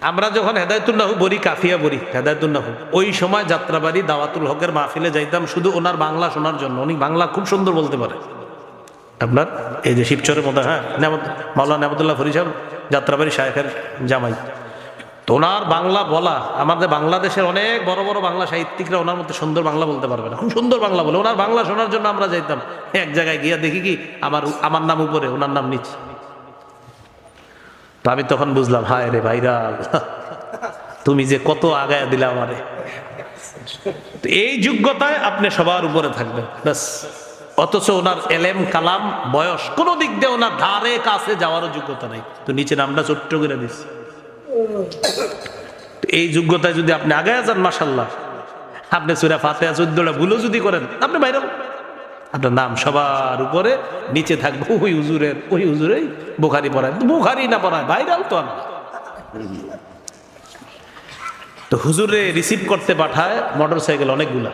আমরা যখন হেদায়েতুন নাহু বরি, কাফিয়া বরি হেদায়েতুন নাহু, ওই সময় যাত্রাবাড়ি দাওয়াতুল হকের মাহফিলে যাইতাম শুধু ওনার বাংলা শোনার জন্য। উনি বাংলা খুব সুন্দর বলতে পারে। আপনার এই যে শিবচরের মধ্যে, হ্যাঁ, মাওলানা নেয়ামতুল্লাহ ফরি সাহেব যাত্রাবাড়ি শায়েখের জামাই, তো ওনার বাংলা বলা, আমাদের বাংলাদেশের অনেক বড় বড় বাংলা সাহিত্যিকরা ওনার মধ্যে সুন্দর বাংলা বলতে পারবে না, খুব সুন্দর বাংলা বলে। ওনার বাংলা শোনার জন্য আমরা যাইতাম। এক জায়গায় গিয়া দেখি কি আমার নাম উপরে, ওনার নাম নিচে। তো আমি তখন বুঝলাম, হায় রে ভাইরাল, তুমি যে কত আগায় দিলে আমারে। এই যোগ্যতায় আপনি সবার উপরে থাকবেন ব্যাস। অথচ ওনার এলেম কালাম বয়স কোন দিক দিয়ে ওনার ধারে কাছে যাওয়ারও যোগ্যতা নাই, তো নিচে নামটা ছোট্ট করে দিস। এই যোগ্যতায় যদি আপনি আগায় যান, মাশাআল্লাহ, আপনি সূরা ফাতিহা 14টা ভুলও যদি করেন, আপনি ভাইরাল। আপনার নাম সবার উপরে, নিচে থাকবে ওই হুজুরের বুখারী পড়ায়, বুখারী না পড়ায়, ভাইরাল তো না। তো হুজুরে রিসিভ করতে পাঠায় মোটরসাইকেল অনেকগুলা।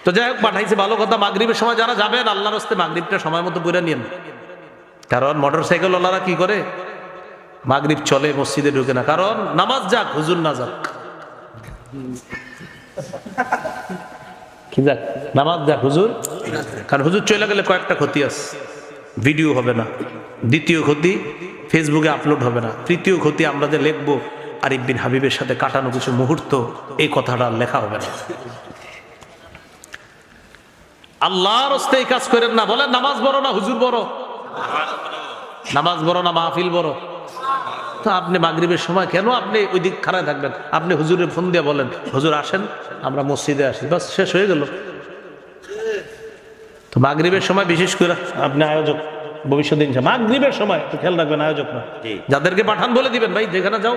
তো যাই হোক, পাঠাইছে ভালো কথা। মাগরিবের সময় যারা যাবেন, আল্লাহর রাস্তায় মাগরিবটা সময় মতো পড়ে নিয়েন। কারণ মোটরসাইকেল ওলারা কি করে, মাগরিব চলে মসজিদে ঢুকে না, কারণ নামাজ যাক হুজুর না যাক, কি যাক নামাজ যাক হুজুর, কারণ হুজুর চলে গেলে কয়েকটা ক্ষতি আছে। ভিডিও হবে না, দ্বিতীয় ক্ষতি ফেসবুকে আপলোড হবে না, তৃতীয় ক্ষতি আমরা যে লিখবো আরিফ বিন হাবিবের সাথে কাটানো কিছু মুহূর্ত, এই কথাটা লেখা হবে না। আল্লাহর রাস্তায় এই কাজ করেন না। বলেন নামাজ বড় না হুজুর বড়? নামাজ বড় না মাহফিল বড়? তো আপনি মাগরিবের সময় কেন আপনি ওই দিক খাড়ায় থাকবেন? আপনি হুজুরের ফোন দিয়ে বলেন, হুজুর আসেন আমরা মসজিদে আসি, বাস শেষ হয়ে গেল। তো মাগরিবের সময় বিশেষ করে আপনি আয়োজক, ভবিষ্যতে মাগরিবের সময় একটু খেয়াল রাখবেন, আয়োজক না, যাদেরকে পাঠান বলে দিবেন, ভাই যেখানে যাও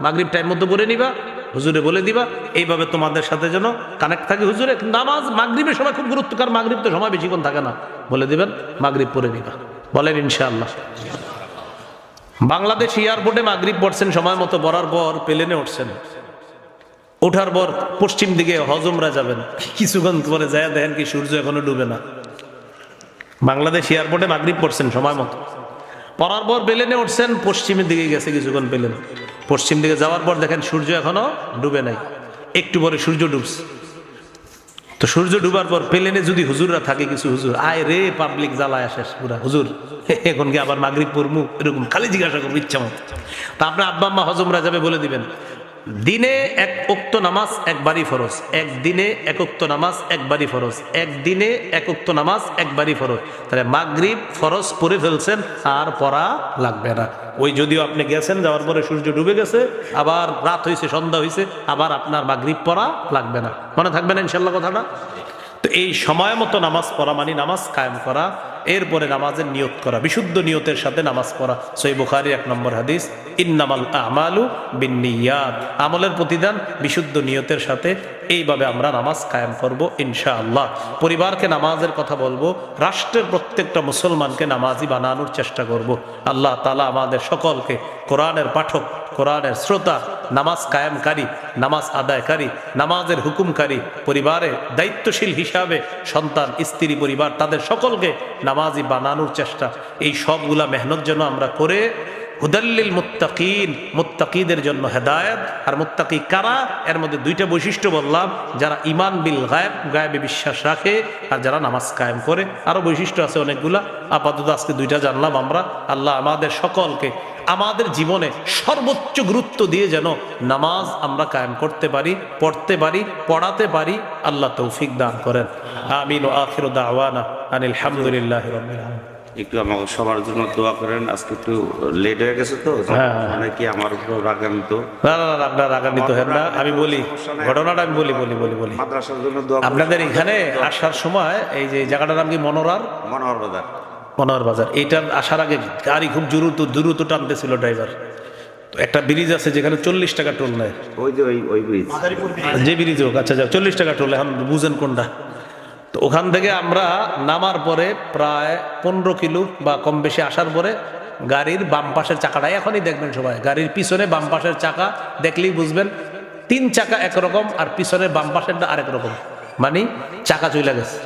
মাগরিব টাইম মতো করে নিবা, হুজুরে বলে দিবা, এইভাবে তোমাদের সাথে যেন কানেক্ট থাকে। হুজুরে নামাজ মাগরিবের সময় খুব গুরুত্ব, কারণ মাগরিব তো সময় বেশিক্ষণ থাকে না, বলে দিবেন মাগরিব পড়ে নিবা, বলেন ইনশাআল্লাহ। বাংলাদেশ এয়ারপোর্টে মাগরিব পড়ছেন সময় মতো, পড়ার পর প্লেনে উঠছেন, ওঠার পর পশ্চিম দিকে হজমরা যাবেন, কিছুক্ষণ পরে যায় দেখেন কি সূর্য এখনো ডুবে না। বাংলাদেশ এয়ারপোর্টে মাগরিব পড়ছেন সময় মতো, পড়ার পর প্লেনে উঠছেন, পশ্চিমের দিকে গেছে কিছুক্ষণ প্লেন, পশ্চিম দিকে যাওয়ার পর দেখেন সূর্য এখনো ডুবে নাই, একটু পরে সূর্য ডুবছে। তো সূর্য ডুবার পর প্লেনে যদি হুজুররা থাকে, কিছু হুজুর আয় রে পাবলিক জ্বালায় আসে পুরা, হুজুর এখন কি আবার মাগরিব পড়মু, এরকম খালি জিজ্ঞাসা করবো ইচ্ছা মতো। তা আপনার আব্বা আম্মা হজমরা যাবে, বলে দিবেন দিনে এক ওক্ত নামাজ একবারই ফরজ, একদিনে এক ওক্ত নামাজ একবারই ফরজ, একদিনে এক ওক্ত নামাজ একবারই ফরজ। তাহলে মাগরিব ফরজ পড়ে ফেলছেন, আর পড়া লাগবে না। ওই যদিও আপনি গেছেন, যাওয়ার পরে সূর্য ডুবে গেছে, আবার রাত হয়েছে, সন্ধ্যা হয়েছে, আবার আপনার মাগরিব পড়া লাগবে না। মনে থাকবে না ইনশাল্লাহ কথাটা? তো এই সময় মতো নামাজ পড়া মানে নামাজ কায়েম করা, এরপরে নামাজের নিয়ত করা, বিশুদ্ধ নিয়তের সাথে নামাজ পড়া। সহিহ বুখারীর 1 নম্বর হাদিস, ইন্নামাল আমালু বিন্নিয়াত, আমলের প্রতিদান বিশুদ্ধ নিয়তের সাথে। এইভাবে আমরা নামাজ কায়েম করব ইনশাআল্লাহ। পরিবারকে নামাজের কথা বলবো, রাষ্ট্রের প্রত্যেকটা মুসলমানকে নামাজি বানানোর চেষ্টা করব। আল্লাহ তাআলা আমাদের সকলকে কোরআনের পাঠক, কোরআনের শ্রোতা, নামাজ কায়েমকারী, নামাজ আদায়কারী, নামাজের হুকুমকারী, পরিবারে দায়িত্বশীল হিসাবে সন্তান, স্ত্রী, পরিবার, তাদের সকলকে নামাজি বানানোর চেষ্টা, এই সবগুলা মেহনত যেন আমরা করে হুদাল্লিল মুত্তাকিন, মুত্তাকিদের জন্য হেদায়েত। আর মুত্তাকি কারা? এর মধ্যে দুইটা বৈশিষ্ট্য বললাম, যারা ঈমান বিল গায়ব, গায়বে বিশ্বাস রাখে, আর যারা নামাজ কায়েম করে। আরো বৈশিষ্ট্য আছে অনেকগুলা, আপাতত আজকে দুইটা জানলাম আমরা। আল্লাহ আমাদের সকলকে আমাদের জীবনে সর্বোচ্চ গুরুত্ব দিয়ে যেন নামাজ আমরা কায়েম করতে পারি, পড়তে পারি, পড়াতে পারি। আল্লাহ তৌফিক দান করেন। আমিন। ওয়া আখিরু দাওয়ানা আনিল হামদুলিল্লাহি রাব্বিল আলামিন। একটু আমাকে সবার জন্য দোয়া করেন, আজকে একটু লেট হয়ে গেছে তো, মানে কি আমার উপর রাগান্বিত? না না না, আপনার রাগান্বিত হেন না। আমি বলি ঘটনাটা, আমি বলি মাদ্রাসার জন্য দোয়া। আপনাদের এখানে আসার সময় এই যে জায়গাটার নাম কি? মনোহর বাজার। মনোহর বাজার। এইটার আসার আগে গাড়ি খুব দ্রুত টানতেছিল ড্রাইভার। তো একটা ব্রিজ আছে যেখানে 40 টাকা টোল নেয়, ওই যে ওই ব্রিজ, যে ব্রিজ হোক, আচ্ছা যাও, 40 টাকা টোল। এখন বুঝেন কোনটা? তো ওখান থেকে আমরা নামার পরে প্রায় 15 কিলো বা কম বেশি আসার পরে গাড়ির বাম পাশের চাকাটা, এখনই দেখবেন সবাই, গাড়ির পিছনে বাম পাশের চাকা দেখলেই বুঝবেন 3 চাকা একরকম, আর পিছনের বাম পাশেরটা আরেক রকম, মানে চাকা চলে গেছে।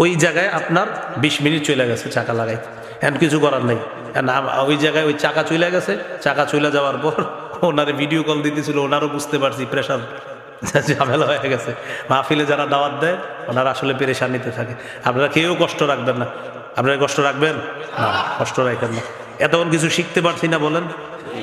ওই জায়গায় আপনার 20 মিনিট চলে গেছে চাকা লাগাই, এখন কিছু করার নেই। ওই জায়গায় ওই চাকা চলে গেছে। চাকা চলে যাওয়ার পর ওনারে ভিডিও কল দিতেছিল, ওনারও বুঝতে পারছি প্রেশার, ঝামেলা হয়ে গেছে। মাহফিলে যারা দাওয়াত দেয় ওনারা আসলে পেরেশানিতে থাকে। আপনারা কেউ কষ্ট রাখবেন না। আপনারা কষ্ট রাখবেন না, কষ্ট রাখেন না। এতক্ষণ কিছু শিখতে পারছি না বলেন,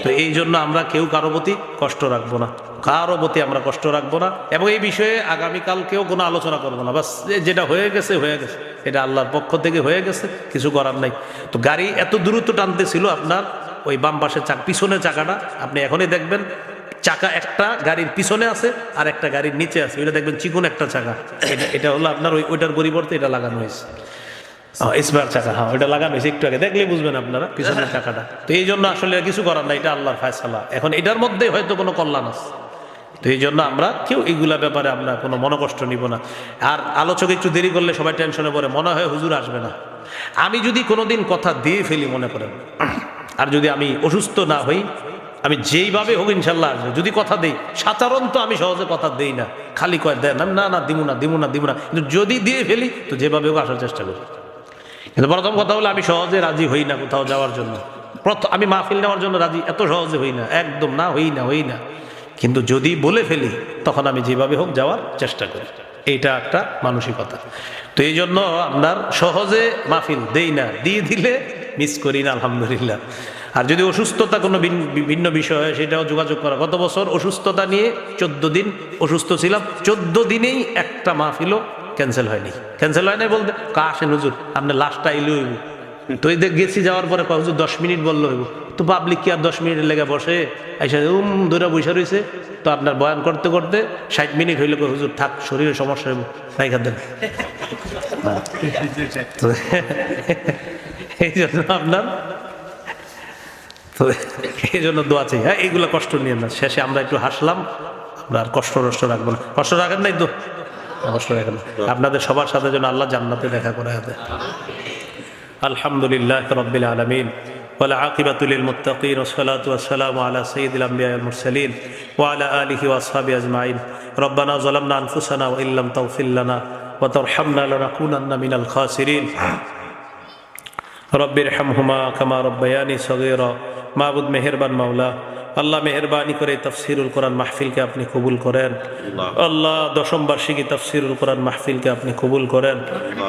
তো এই জন্য আমরা কেউ কারো প্রতি কষ্ট রাখবো না, কারো প্রতি আমরা কষ্ট রাখবো না। এবং এই বিষয়ে আগামীকালকেও কোনো আলোচনা করবো না। বাস যেটা হয়ে গেছে হয়ে গেছে, এটা আল্লাহর পক্ষ থেকে হয়ে গেছে, কিছু করার নাই। তো গাড়ি এত দ্রুত টানতেছিল, আপনার ওই বাম পাশের পিছনের চাকাটা আপনি এখনই দেখবেন, চাকা একটা গাড়ির পিছনে আছে আর একটা গাড়ির নিচে আছে, ওইটা দেখবেন চিকন একটা চাকা। এটা হলো আপনার ওইটার পরিবর্তে এটা লাগানো হয়েছে, স্পেয়ার চাকা। হ্যাঁ, ওইটা লাগানো হয়েছে, একটু আগে দেখলে বুঝবেন আপনারা পিছনের চাকাটা। তো এই জন্য আসলে কিছু করার নাই, এটা আল্লাহর ফায়সালা। এখন এটার মধ্যে হয়তো কোনো কল্যাণ আছে, তো এই জন্য আমরা কেউ এইগুলা ব্যাপারে আমরা কোনো মনোকষ্ট নিব না। আর আলোচক একটু দেরি করলে সবাই টেনশনে পড়ে, মনে হয় হুজুর আসবে না। আমি যদি কোনোদিন কথা দিয়ে ফেলি মনে করেন, আর যদি আমি অসুস্থ না হই, আমি যেইভাবে হোক ইনশাল্লাহ আসবে। যদি কথা দেই, সাধারণ তো আমি সহজে কথা দেই না, খালি কয় দেন, আমি না দিমু না। কিন্তু যদি দিয়ে ফেলি তো যেভাবে হোক আসার চেষ্টা করি। কিন্তু প্রথম কথা হলো আমি সহজে রাজি হই না কোথাও যাওয়ার জন্য। আমি মাহফিল নেওয়ার জন্য রাজি এত সহজে হই না, একদম না, হই না। কিন্তু যদি বলে ফেলি তখন আমি যেভাবে হোক যাওয়ার চেষ্টা করি। এইটা একটা মানসিকতা। তো এই জন্য আপনার সহজে মাহফিল দেই না, দিয়ে দিলে মিস করি না, আলহামদুলিল্লাহ। আর যদি অসুস্থতা কোনো বিভিন্ন বিষয়, সেটাও যোগাযোগ করা। গত বছর অসুস্থতা নিয়ে 14 দিন অসুস্থ ছিলাম, 14 দিনেই একটা মাহফিলও ক্যান্সেল হয় নাই বলতে আসেন হুজুর, আপনি লাস্টটা এলো তো এই দেখ গেছি, যাওয়ার পরে কয় হুজুর 10 মিনিট বললো হইব, তো পাবলিক কি আর 10 মিনিটের লেগে বসে? এসে ধরে বসে রয়েছে, তো আপনার বয়ান করতে করতে 60 মিনিট হইলে কয় হুজুর থাক, শরীরে সমস্যা হইব, তাই দেন। এই জন্য আপনার, তো এই জন্য দোয়া চাই। হ্যাঁ, এইগুলো কষ্ট নিয়ে না, শেষে আমরা একটু হাসলাম, আমরা আর কষ্ট রাখবো না। কষ্ট রাখেন নাই তো? কষ্ট রাখেন না। আপনাদের সবার সাথে যেন আল্লাহ জান্নাতে দেখা করে দেয়। আলহামদুলিল্লাহ রাব্বিল আলামিন ওয়াল আকিবাতু লিল মুত্তাকিন ওয়াসসালাতু ওয়াসসালামু আলা সাইয়্যিদিল আমবিয়া ওয়াল মুরসালিন ওয়া আলা আলিহি ওয়া আসহাবিহি আজমাইন। রব্বানা যালামনা আনফুসানা ওয়া ইল্লাম তাগফির লানা ওয়া তারহামনা লানাকুনান্না মিনাল খাসিরিন। রব্বিরহামহুমা কামা রব্বায়ানি সগীরা। মাবুদ মেহেরবান মাওলা, আল্লাহ মেহরবানি করে তাফসিরুল কোরআন মাহফিলকে আপনি কবুল করেন। আল্লাহ 10ম বার্ষিকী তাফসিরুল কোরআন মাহফিলকে আপনি কবুল করেন।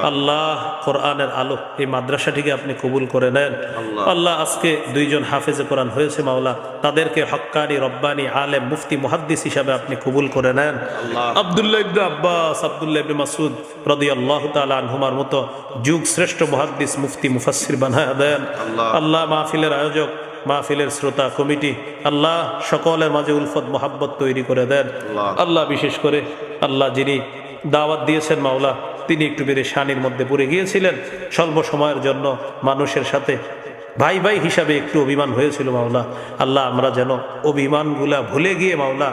আল্লাহ কোরআনের আলো এই মাদ্রাসাটিকে আপনি কবুল করে নেন। আল্লাহ আজকে 2 জন হাফেজে কোরআন হয়েছে মাওলা, তাদেরকে হক্কানি রব্বানি আলেম মুফতি মুহাদ্দিস হিসাবে আপনি কবুল করে নেন। আব্দুল্লাহ ইবনে আব্বাস, আব্দুল্লাহ ইবনে মাসউদ রাদিয়াল্লাহু তাআলা আনহুমার মতো যুগ শ্রেষ্ঠ মুহাদ্দিস মুফতি মুফাসসির বানায়া দেন। আল্লাহ মাহফিলের আয়োজক, মাহফিলের শ্রোতা কমিটি, আল্লাহ সকলের মাঝে উলফত মোহাব্বত তৈরি করে দেন। আল্লাহ বিশেষ করে আল্লাহ যিনি দাওয়াত দিয়েছেন মাওলা, তিনি একটু পেরেশানির মধ্যে পড়ে গিয়েছিলেন, স্বল্প সময়ের জন্য মানুষের সাথে ভাই ভাই হিসাবে একটু অভিমান হয়েছিল মাওলা। আল্লাহ আমরা যেন অভিমানগুলা ভুলে গিয়ে মাওলা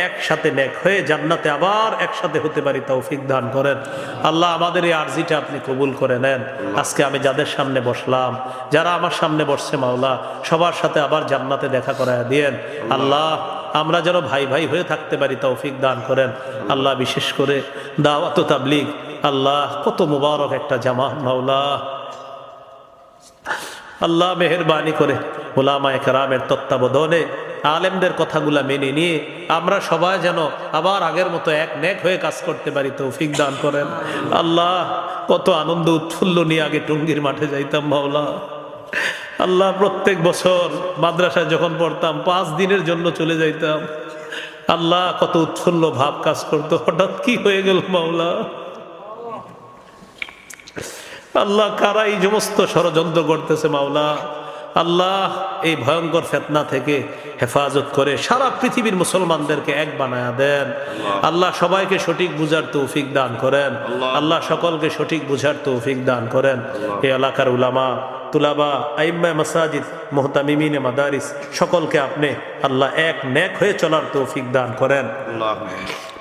একসাথে নেক হয়ে জান্নাতে আবার একসাথে হতে পারি, তৌফিক দান করেন। আল্লাহ আমাদের এই আরজিটা আপনি কবুল করে নেন। আজকে আমি যাদের সামনে বসলাম, যারা আমার সামনে বসছে মাওলা, সবার সাথে আবার জান্নাতে দেখা করায় দিয়েন। আল্লাহ আমরা যেন ভাই ভাই হয়ে থাকতে পারি, তৌফিক দান করেন। আল্লাহ বিশেষ করে দাওয়াত ও তাবলীগ, আল্লাহ কত মুবারক একটা জামাত মাওলা। আল্লাহ মেহেরবানি করে উলামায়ে কেরামের তত্ত্বাবধানে আলেমদের কথাগুলা মেনে নিয়ে আমরা সবাই যেন আবার আগের মতো এক নেক হয়ে কাজ করতে পারি, তৌফিক দান করেন। আল্লাহ কত আনন্দ উৎফুল্ল নিয়ে আগে টঙ্গীর মাঠে যাইতাম মাওলা। আল্লাহ প্রত্যেক বছর মাদ্রাসায় যখন পড়তাম 5 দিনের জন্য চলে যাইতাম। আল্লাহ কত উৎফুল্ল ভাব কাজ করতো, হঠাৎ কি হয়ে গেল মাওলা। আল্লাহ কারা এই সমস্ত ষড়যন্ত্র করতেছে মাওলা, আল্লাহ এই ভয়ঙ্কর ফিতনা থেকে হেফাজত করে সারা পৃথিবীর মুসলমানদেরকে এক বানায়া দেন। আল্লাহ সবাইকে সঠিক বুঝার তৌফিক দান করেন। আল্লাহ সকলকে সঠিক বুঝার তৌফিক দান করেন। এই এলাকার উলামা, তুলাবা, আইম্মা মাসাজিদ, মুহতামিমিনে মাদারিস সকলকে আপনি আল্লাহ এক নেক হয়ে চলার তৌফিক দান করেন।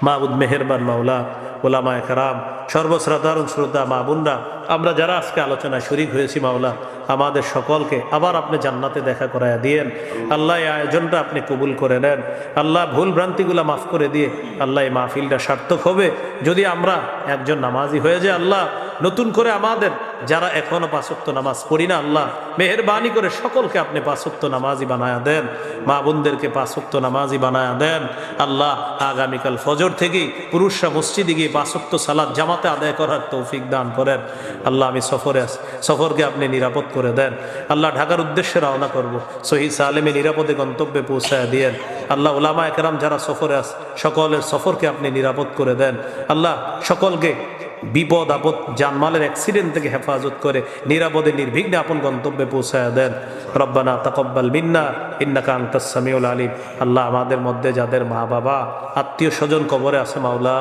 মাবুদ মেহেরবান মাওলা, উলামায়ে কেরাম, সর্বসাধারণ শ্রোতা মা বোনরা, আমরা যারা আজকে আলোচনায় শরীক হয়েছি মাওলা, আমাদের সকলকে আবার আপনি জান্নাতে দেখা করায়া দিয়েন। আল্লাহ এই আয়োজনটা আপনি কবুল করে নেন। আল্লাহ ভুল ভ্রান্তিগুলা মাফ করে দিয়ে আল্লাহ এই মাহফিলটা সার্থক হবে যদি আমরা একজন নামাজি হয়ে যায়। আল্লাহ নতুন করে আমাদের যারা এখনো 5 ওয়াক্ত নামাজ পড়ি না, আল্লাহ মেহেরবানি করে সকলকে আপনি 5 ওয়াক্ত নামাজি বানায়া দেন। মা বোনদেরকে 5 ওয়াক্ত নামাজি বানায়া দেন। আল্লাহ আগামীকাল ফজর থেকেই পুরুষরা মসজিদে গিয়ে 5 ওয়াক্ত সালাত জামাতে আদায় করার তৌফিক দান করেন। আল্লাহ আমি সফরে আছি, সফরকে আপনি নিরাপদ করে দেন। আল্লাহ ঢাকার উদ্দেশ্যে রওনা করব, সহি সালেমে নিরাপদে গন্তব্যে পৌঁছায় দিয়েন। আল্লাহ উলামায়ে কেরাম যারা সফরে আছে সকলের সফরকে আপনি নিরাপদ করে দেন। আল্লাহ সকলকে বিপদ আপদ জানমালের অ্যাক্সিডেন্ট থেকে হেফাজত করে নিরাপদে নির্বিঘ্নে আপন গন্তব্যে পৌঁছায় দেন। রব্বানা তাকাব্বাল মিন্না ইন্নাকা আনতাস সামিউল আলিম। আল্লাহ আমাদের মধ্যে যাদের মা বাবা আত্মীয় স্বজন কবরে আছে মাওলা,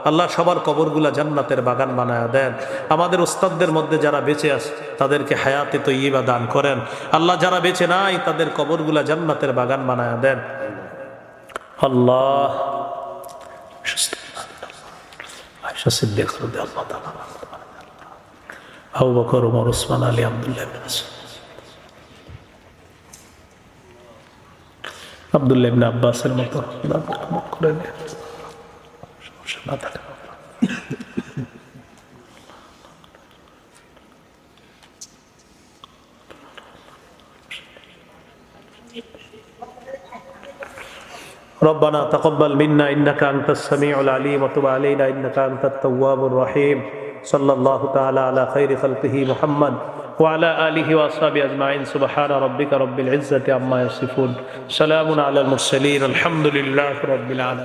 আল্লাহ সবার কবরগুলা জান্নাতের বাগান বানায়া দেন। আমাদের উস্তাদদের মধ্যে যারা বেঁচে আছে তাদেরকে হায়াতে তৈয়্যিবা দান করেন। আল্লাহ যারা বেঁচে নাই তাদের কবরগুলা জান্নাতের বাগান বানায়া দেন। আল্লাহ আয়েশা সিদ্দিকা রাদিয়াল্লাহু তাআলা, আবু বকর, ওমর, ওসমান, আলী, আব্দুল্লাহ ইবনে মাসউদ, আব্দুল্লাহ ইবনে আব্বাসের মতো করে দেন। সমস্যা না থাকে ربنا تقبل منا إنك أنت السميع العليم وتب علينا إنك أنت التواب الرحيم صلى الله تعالى على خير خلقه محمد وعلى آله وأصحابه أجمعين سبحان ربك رب العزة عما يصفون سلام على المرسلين الحمد لله رب العالمين.